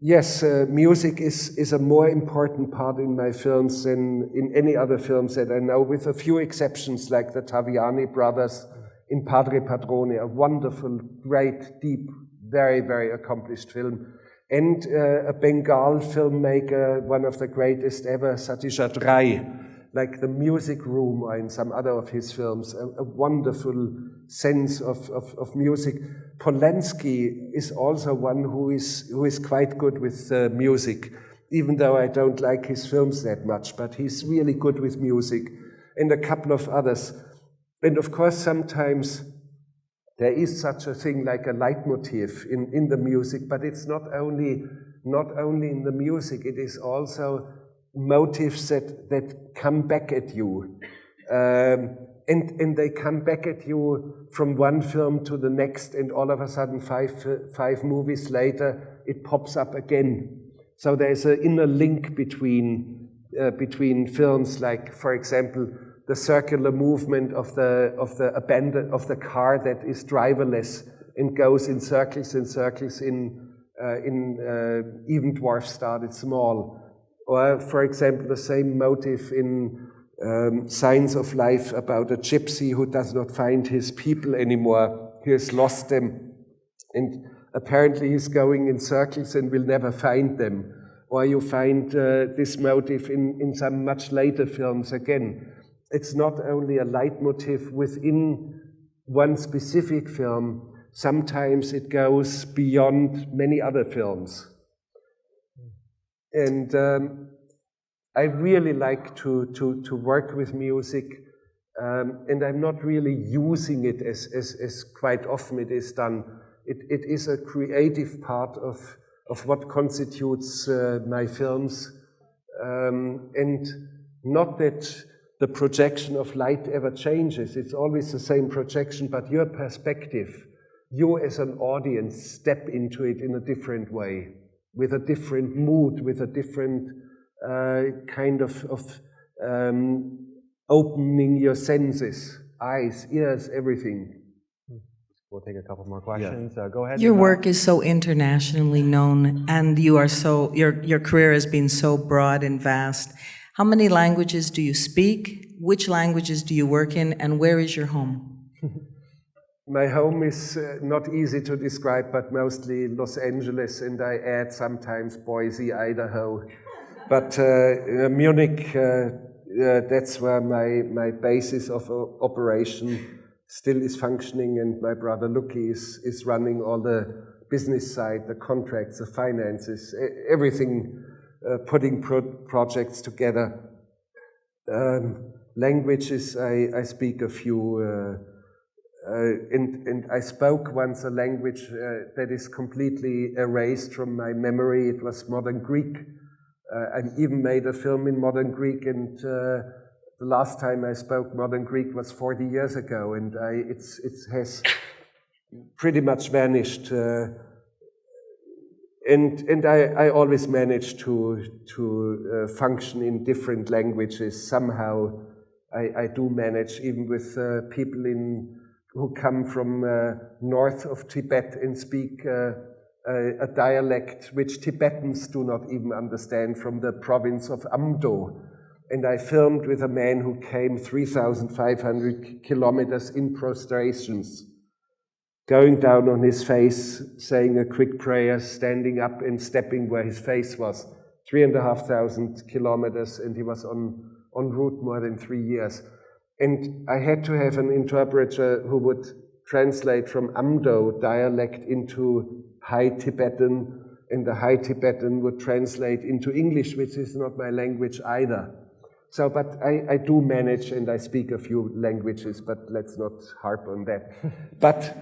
Yes, music is a more important part in my films than in any other films that I know, with a few exceptions like the Taviani brothers in Padre Padrone, a wonderful, great, deep, very, very accomplished film. And a Bengal filmmaker, one of the greatest ever, Satyajit Ray, like The Music Room or in some other of his films, a wonderful sense of music. Polanski is also one who is quite good with music, even though I don't like his films that much, but he's really good with music, and a couple of others. And of course, sometimes there is such a thing like a leitmotif in the music, but it's not only in the music, it is also motifs that come back at you. And they come back at you from one film to the next, and all of a sudden, five movies later, it pops up again. So there's an inner link between films, like, for example, the circular movement of the car that is driverless and goes in circles and circles in Even Dwarfs Started Small, or, for example, the same motif in Signs of Life about a gypsy who does not find his people anymore. He has lost them, and apparently he's going in circles and will never find them. Or you find this motif in some much later films again. It's not only a leitmotif within one specific film, sometimes it goes beyond many other films. And I really like to work with music, and I'm not really using it as quite often it is done. It is a creative part of what constitutes my films, and not that the projection of light ever changes. It's always the same projection, but your perspective, you as an audience step into it in a different way, with a different mood, with a different kind of opening your senses, eyes, ears, everything. We'll take a couple more questions. Go ahead. Your work is so internationally known, and you are so your career has been so broad and vast. How many languages do you speak? Which languages do you work in? And where is your home? My home is not easy to describe, but mostly Los Angeles, and I add sometimes Boise, Idaho. But Munich, that's where my basis of operation still is functioning, and my brother Lucky is running all the business side, the contracts, the finances, everything, putting projects together. Languages, I speak a few, and I spoke once a language that is completely erased from my memory. It was Modern Greek. I even made a film in Modern Greek, and the last time I spoke Modern Greek was 40 years ago, and it has pretty much vanished. And I always manage to function in different languages. Somehow I do manage, even with people who come from north of Tibet and speak a dialect which Tibetans do not even understand, from the province of Amdo. And I filmed with a man who came 3,500 kilometers in prostrations, going down on his face, saying a quick prayer, standing up and stepping where his face was. 3,500 kilometers, and he was on route more than 3 years. And I had to have an interpreter who would translate from Amdo dialect into High Tibetan, and the High Tibetan would translate into English, which is not my language either. So, but I do manage, and I speak a few languages, but let's not harp on that. But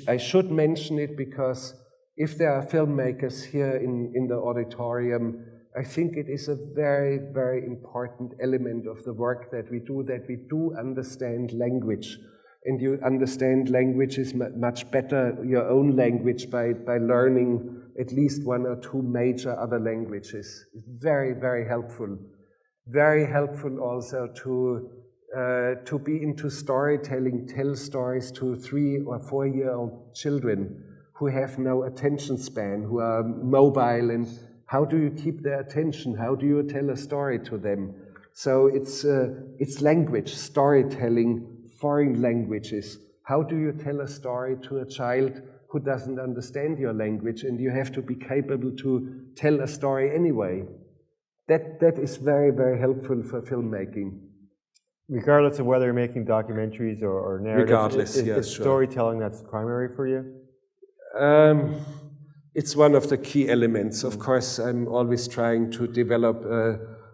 I should mention it, because if there are filmmakers here in the auditorium, I think it is a very, very important element of the work that we do understand language. And you understand languages much better, your own language, by learning at least one or two major other languages. Very, very helpful. Very helpful also to be into storytelling, tell stories to 3 or 4 year old children who have no attention span, who are mobile, and how do you keep their attention? How do you tell a story to them? So it's language, storytelling, foreign languages. How do you tell a story to a child who doesn't understand your language, and you have to be capable to tell a story anyway? That is very, very helpful for filmmaking. Regardless of whether you're making documentaries or narratives, Regardless, yes, it's storytelling that's primary for you? It's one of the key elements. Of course, I'm always trying to develop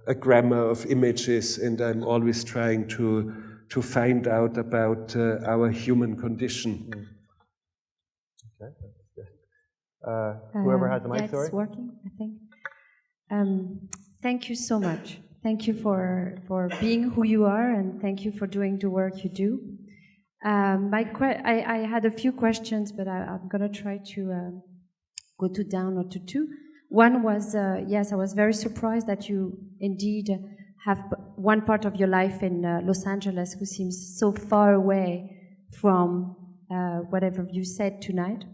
a grammar of images, and I'm always trying to find out about our human condition. Okay, that's good. Whoever has the mic, sorry. It's working, I think. Thank you so much. Thank you for being who you are, and thank you for doing the work you do. I had a few questions, but I'm going to try to go down or to two. One was, yes, I was very surprised that you indeed have one part of your life in Los Angeles, who seems so far away from whatever you said tonight.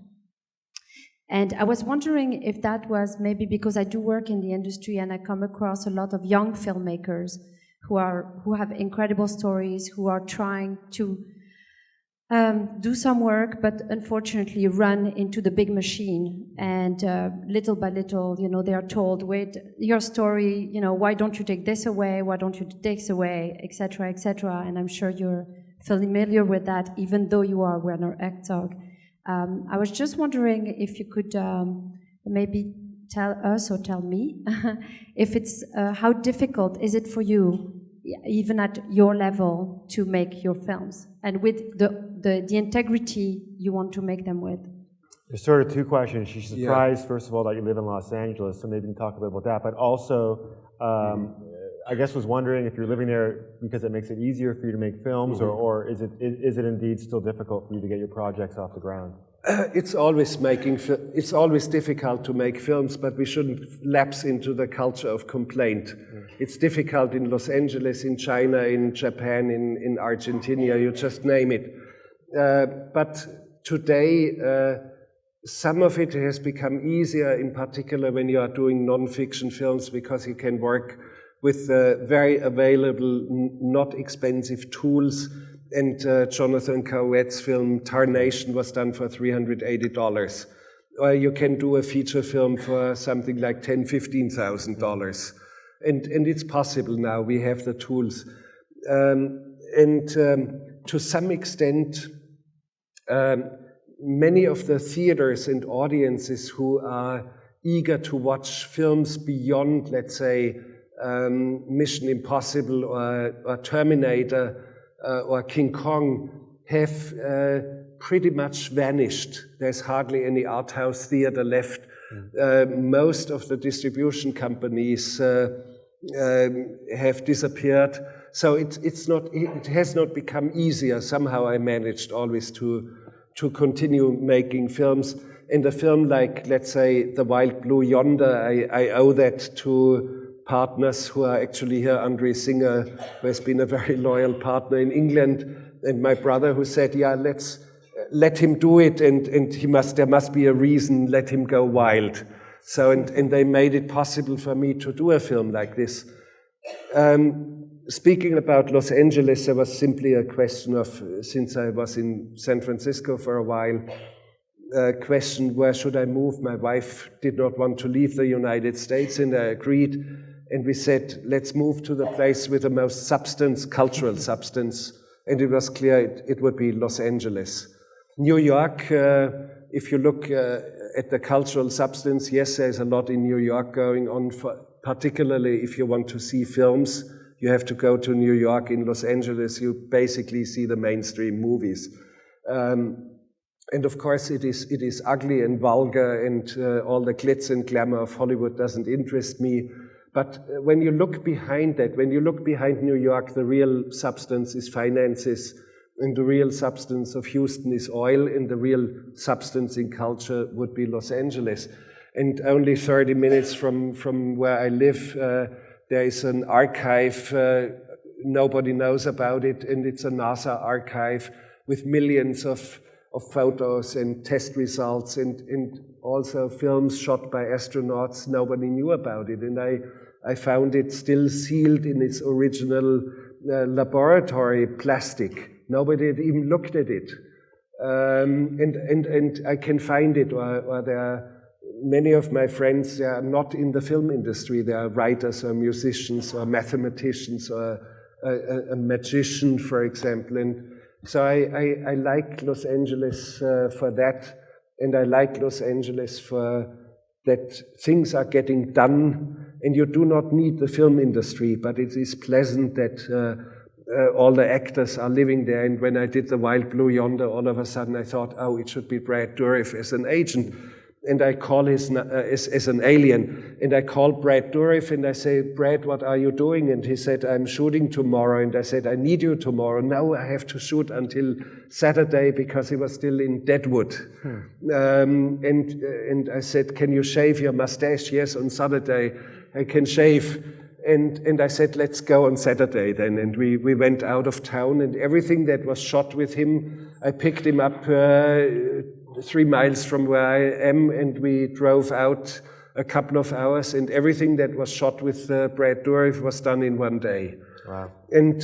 And I was wondering if that was maybe because I do work in the industry, and I come across a lot of young filmmakers who have incredible stories, who are trying to do some work, but unfortunately run into the big machine. And little by little, they are told, wait, your story, why don't you take this away? Why don't you take this away? Et cetera, et cetera. And I'm sure you're familiar with that, even though you are Werner Herzog. I was just wondering if you could maybe tell us or tell me if it's how difficult is it for you, even at your level, to make your films, and with the integrity you want to make them with? There's sort of two questions. She's surprised, first of all, that you live in Los Angeles, so maybe you can talk a bit about that. But also, I guess was wondering if you're living there because it makes it easier for you to make films, or is it indeed still difficult for you to get your projects off the ground? It's always difficult to make films, but we shouldn't lapse into the culture of complaint. It's difficult in Los Angeles, in China, in Japan, in Argentina, you just name it. But today, some of it has become easier, in particular when you are doing non-fiction films, because you can work with very available, not expensive tools. And Jonathan Coet's film Tarnation was done for $380. Or you can do a feature film for something like $10,000, $15,000. And it's possible now, we have the tools. To some extent, many of the theaters and audiences who are eager to watch films beyond, let's say, Mission Impossible or Terminator or King Kong have pretty much vanished. There's hardly any art house theater left. Most of the distribution companies have disappeared. So it has not become easier. Somehow I managed always to continue making films. And a film like, let's say, The Wild Blue Yonder, I owe that to partners who are actually here. Andre Singer, who has been a very loyal partner in England, and my brother who said, yeah, let's let him do it, and there must be a reason, let him go wild. So, and they made it possible for me to do a film like this. Speaking about Los Angeles, there was simply a question of, since I was in San Francisco for a while, question, where should I move? My wife did not want to leave the United States, and I agreed. And we said, let's move to the place with the most substance, cultural substance. And it was clear it would be Los Angeles. New York, if you look at the cultural substance, yes, there's a lot in New York going on, particularly if you want to see films. You have to go to New York. In Los Angeles, you basically see the mainstream movies. And of course, it is ugly and vulgar, and all the glitz and glamour of Hollywood doesn't interest me. But when you look behind that, when you look behind New York, the real substance is finances, and the real substance of Houston is oil, and the real substance in culture would be Los Angeles. And only 30 minutes from where I live, there is an archive, nobody knows about it, and it's a NASA archive with millions of photos and test results, and also films shot by astronauts. Nobody knew about it, and I found it still sealed in its original laboratory plastic. Nobody had even looked at it, and I can find it. Or there are many of my friends. They are not in the film industry. They are writers or musicians or mathematicians or a magician, for example. And so I like Los Angeles for that, and I like Los Angeles for that things are getting done, and you do not need the film industry, but it is pleasant that all the actors are living there. And when I did The Wild Blue Yonder, all of a sudden I thought, oh, it should be Brad Dourif as an agent. And I call as an alien, and I call Brad Dourif, and I say, Brad, what are you doing? And he said, I'm shooting tomorrow. And I said, I need you tomorrow. Now I have to shoot until Saturday, because he was still in Deadwood. And I said, can you shave your mustache? Yes, on Saturday I can shave. And I said, let's go on Saturday then. And we went out of town, and everything that was shot with him, I picked him up 3 miles from where I am, and we drove out a couple of hours, and everything that was shot with Brad Dourif was done in 1 day. Wow. And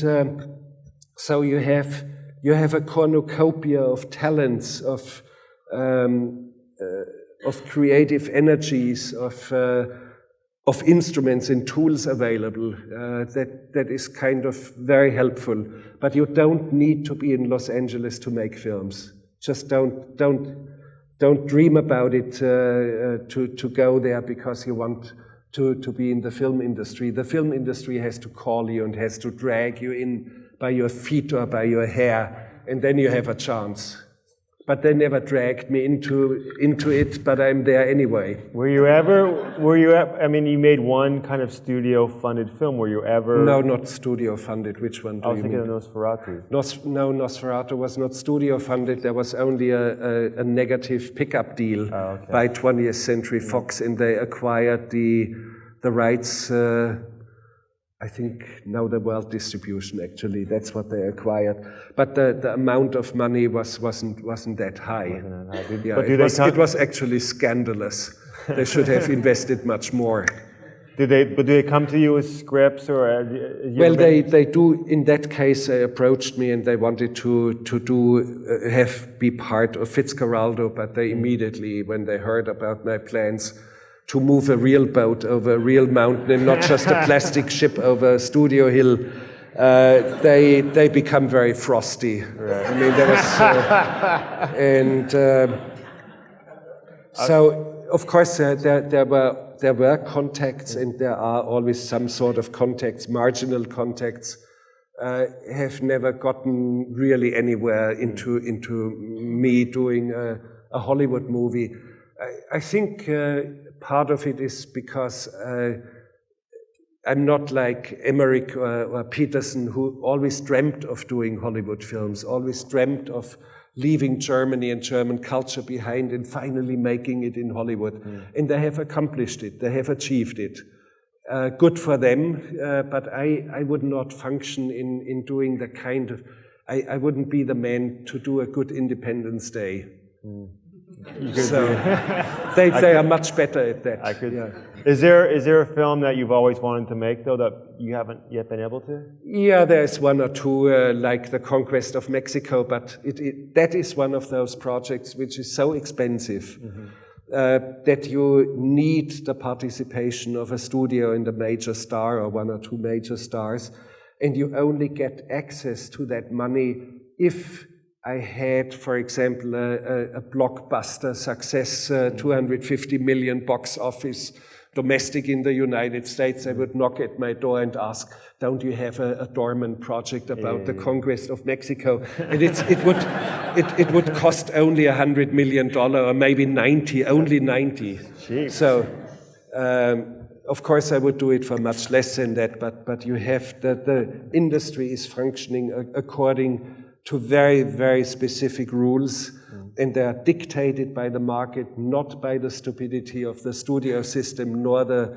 so you have a cornucopia of talents, of creative energies, of instruments and tools available. That is kind of very helpful. But you don't need to be in Los Angeles to make films. Just don't dream about it to go there because you want to be in the film industry. The film industry has to call you and has to drag you in by your feet or by your hair, and then you have a chance. But they never dragged me into it, but I'm there anyway. Were you ever, I mean, you made one kind of studio-funded film. Were you ever? No, not studio-funded. Which one do you mean? I was thinking of Nosferatu. No, Nosferatu was not studio-funded. There was only a negative pickup deal by 20th Century Fox, and they acquired the rights, I think now the world distribution, actually. That's what they acquired. But the amount of money wasn't that high. Yeah, it was actually scandalous. They should have invested much more. Do they come to you with scripts or? Well, they do. In that case, they approached me and they wanted to be part of Fitzcarraldo, but they immediately, when they heard about my plans to move a real boat over a real mountain and not just a plastic ship over a studio hill, they become very frosty. Right. I mean, there was, so of course there were contacts, and there are always some sort of contacts, marginal contacts. Have never gotten really anywhere into me doing a Hollywood movie. I think part of it is because I'm not like Emmerich or Peterson, who always dreamt of doing Hollywood films, always dreamt of leaving Germany and German culture behind and finally making it in Hollywood. And they have accomplished it, they have achieved it. Good for them, but I would not function in doing the kind of, I wouldn't be the man to do a good Independence Day. So they are much better at that. Yeah. Is there a film that you've always wanted to make, though, that you haven't yet been able to? Yeah, there's one or two, like The Conquest of Mexico, but that is one of those projects which is so expensive that you need the participation of a studio and a major star or one or two major stars, and you only get access to that money if I had, for example, a blockbuster success, 250 million box office, domestic in the United States. I would knock at my door and ask, don't you have a dormant project about the conquest of Mexico? And it would cost only $100 million or maybe 90, only 90. Jeez. So, of course, I would do it for much less than that, but you have, the industry is functioning according to very, very specific rules, and they are dictated by the market, not by the stupidity of the studio system, nor the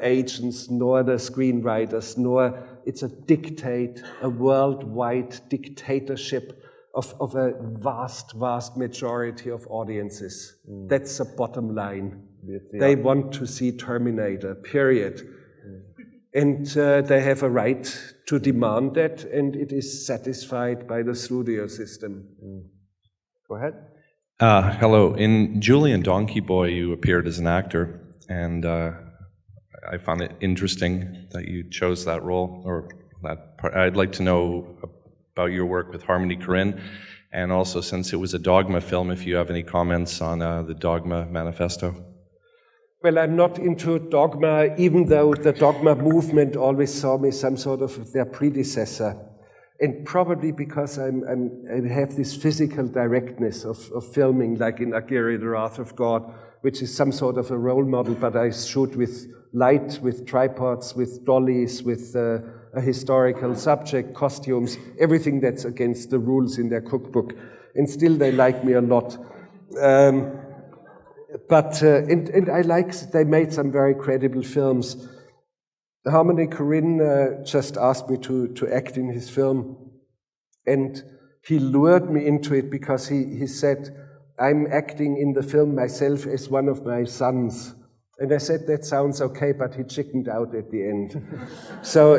agents, nor the screenwriters, nor it's a dictate, a worldwide dictatorship of a vast, vast majority of audiences. That's the bottom line. They want to see Terminator, period. And they have a right to demand that, and it is satisfied by the studio system. Go ahead. Hello. In Julie and Donkey Boy, you appeared as an actor, and I found it interesting that you chose that role, or that part. I'd like to know about your work with Harmony Korine, and also, since it was a Dogma film, if you have any comments on the Dogma manifesto. Well, I'm not into Dogma, even though the Dogma movement always saw me some sort of their predecessor. And probably because I have this physical directness of filming, like in Aguirre, The Wrath of God, which is some sort of a role model, but I shoot with light, with tripods, with dollies, with a historical subject, costumes, everything that's against the rules in their cookbook. And still they like me a lot. But I like, they made some very credible films. Harmony Korine just asked me to act in his film, and he lured me into it because he said, I'm acting in the film myself as one of my sons. And I said, that sounds okay, but he chickened out at the end. So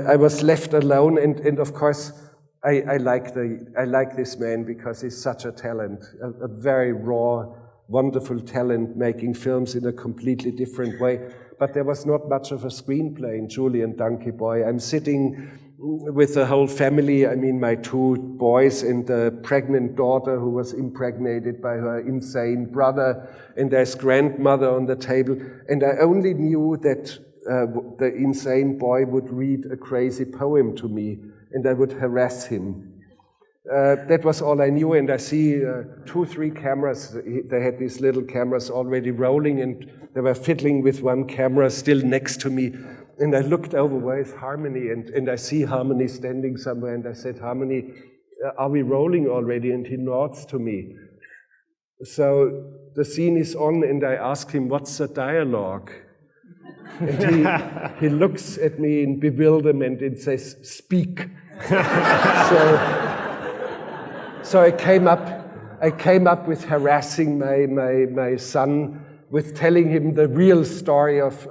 I was left alone, and of course, I like this man because he's such a talent, a very raw, wonderful talent, making films in a completely different way. But there was not much of a screenplay in Julie and Donkey Boy. I'm sitting with the whole family, I mean my two boys and the pregnant daughter who was impregnated by her insane brother, and there's grandmother on the table, and I only knew that the insane boy would read a crazy poem to me, and I would harass him. That was all I knew, and I see 2-3 cameras. They had these little cameras already rolling, and they were fiddling with one camera still next to me. And I looked over, where is Harmony? And I see Harmony standing somewhere, and I said, Harmony, are we rolling already? And he nods to me. So the scene is on, and I ask him, what's the dialogue? And he looks at me in bewilderment and says, speak. So I came up with harassing my son with telling him the real story of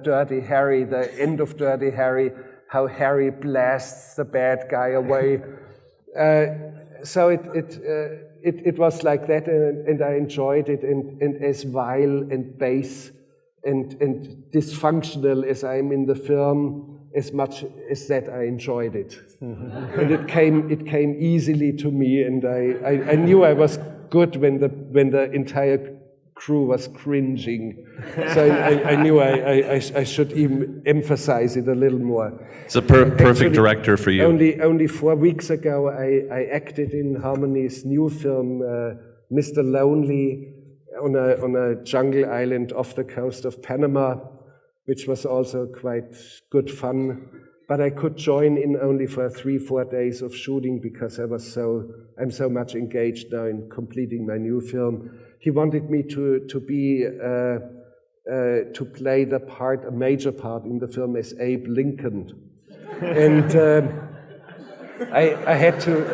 Dirty Harry, the end of Dirty Harry, how Harry blasts the bad guy away. So it was like that, and I enjoyed it, and as vile and base and dysfunctional as I'm in the film, as much as that I enjoyed it. And it came easily to me, and I knew I was good when the entire crew was cringing. So I knew I should even emphasize it a little more. It's a perfect director for you. Only 4 weeks ago, I acted in Harmony's new film, Mr. Lonely, on a jungle island off the coast of Panama, which was also quite good fun. But I could join in only for 3-4 days of shooting because I'm so much engaged now in completing my new film. He wanted me to play the part, a major part in the film, as Abe Lincoln, and I had to.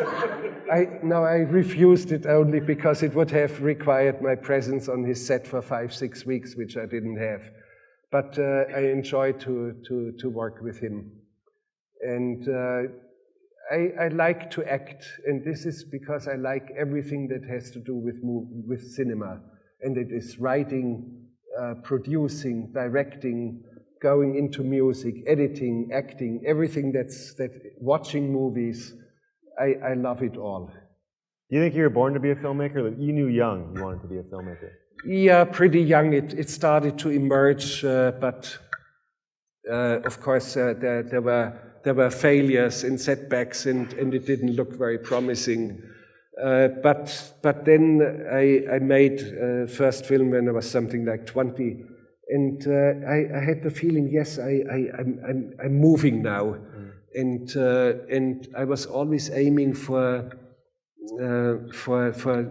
I refused it only because it would have required my presence on his set for 5-6 weeks, which I didn't have. But I enjoyed to work with him. And I like to act, and this is because I like everything that has to do with cinema. And it is writing, producing, directing, going into music, editing, acting, everything watching movies. I love it all. Do you think you were born to be a filmmaker? You knew young you wanted to be a filmmaker. Yeah, pretty young. It started to emerge, but of course there were failures and setbacks, and it didn't look very promising. But then I made first film when I was something like 20, and I had the feeling, yes, I'm moving now. And I was always aiming for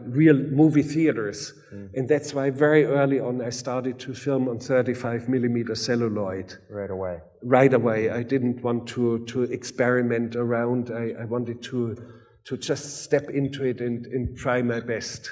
real movie theaters, and that's why very early on I started to film on 35mm celluloid. Right away. I didn't want to experiment around. I wanted to just step into it and try my best.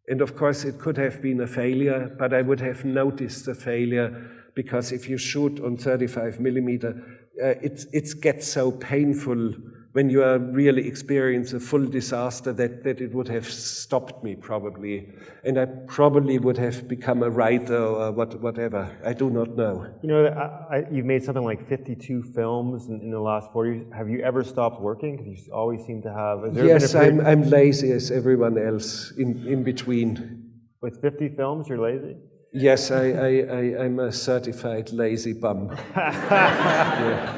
And of course, it could have been a failure, but I would have noticed the failure, because if you shoot on 35mm, it gets so painful when you really experience a full disaster that it would have stopped me probably. And I probably would have become a writer or whatever. I do not know. You know, you've made something like 52 films in the last 4 years. Have you ever stopped working? Because you always seem to have. Yes, I'm lazy as everyone else in between. With 50 films, you're lazy? Yes, I'm a certified lazy bum. Yeah.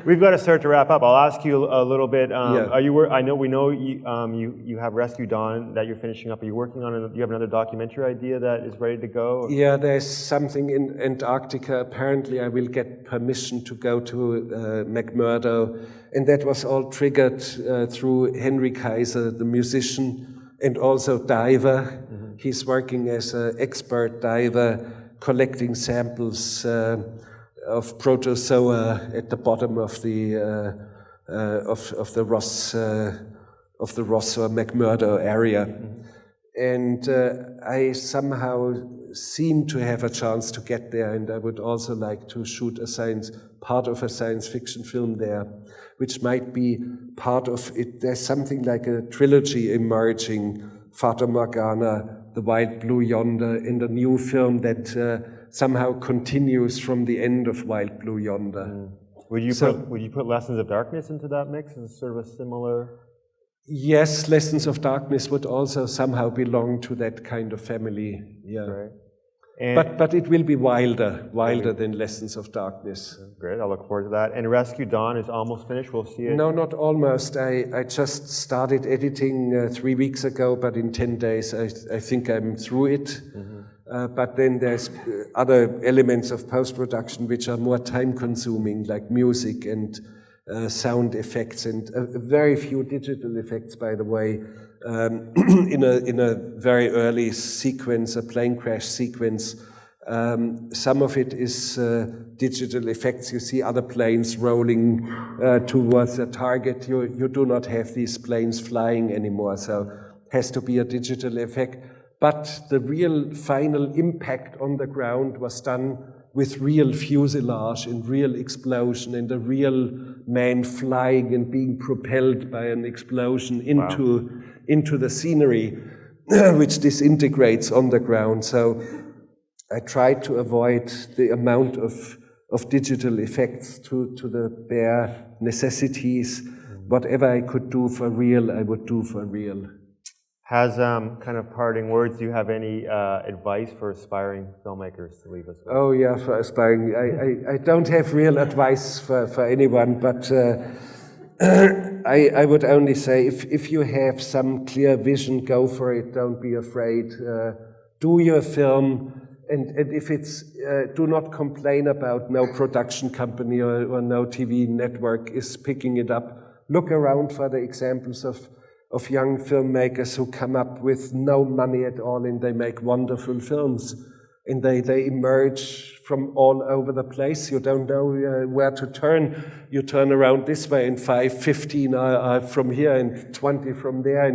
We've got to start to wrap up. I'll ask you a little bit. We know you have Rescue Dawn that you're finishing up. Are you working on do you have another documentary idea that is ready to go? Yeah, there's something in Antarctica. Apparently, I will get permission to go to McMurdo, and that was all triggered through Henry Kaiser, the musician, and also diver. He's working as an expert diver, collecting samples of protozoa at the bottom of the Ross or McMurdo area, and I somehow seem to have a chance to get there, and I would also like to shoot part of a science fiction film there, which might be part of it. There's something like a trilogy emerging: Fata Morgana, The Wild Blue Yonder, and a new film that somehow continues from the end of Wild Blue Yonder. Would you put Lessons of Darkness into that mix as sort of a similar? Yes, Lessons of Darkness would also somehow belong to that kind of family. Yeah. Right. But it will be wilder than Lessons of Darkness. Great, I look forward to that. And Rescue Dawn is almost finished. We'll see it. No, not almost. I just started editing 3 weeks ago, but in 10 days I think I'm through it. But then there's other elements of post-production which are more time-consuming, like music and sound effects, and very few digital effects, by the way. In a very early sequence, a plane crash sequence, some of it is digital effects. You see other planes rolling towards a target. You do not have these planes flying anymore, so it has to be a digital effect. but the real final impact on the ground was done with real fuselage and real explosion and a real man flying and being propelled by an explosion into the scenery, which disintegrates on the ground. So I tried to avoid the amount of digital effects to the bare necessities. Whatever I could do for real, I would do for real. Has kind of parting words, do you have any advice for aspiring filmmakers to leave us with? Oh yeah, for aspiring, I don't have real advice for anyone, but I would only say if you have some clear vision, go for it, don't be afraid. Do your film, and if it's, do not complain about no production company or no TV network is picking it up. Look around for the examples of young filmmakers who come up with no money at all and they make wonderful films. And they emerge from all over the place. You don't know where to turn. You turn around this way and 5, 15 are from here and 20 from there.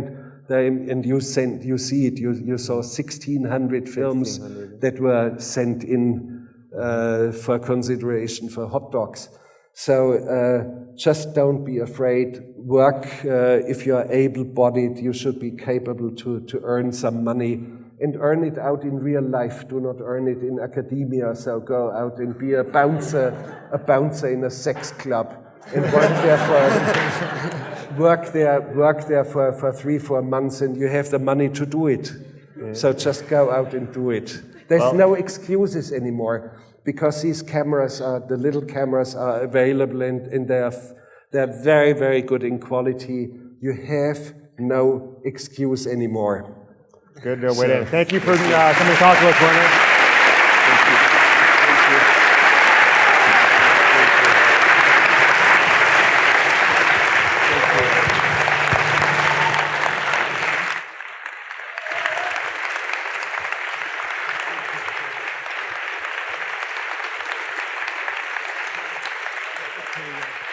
And you see it. You saw 1,600 films that were sent in for consideration for hot dogs. So just don't be afraid. Work. If you are able-bodied, you should be capable to earn some money and earn it out in real life. Do not earn it in academia. So go out and be a bouncer in a sex club and work there for 3-4 months, and you have the money to do it. Yeah. So just go out and do it. There's no excuses anymore, because these cameras the little cameras are available, and they're very, very good in quality. You have no excuse anymore. Good way to end. Thank you for coming to talk to us, Werner. Thank you.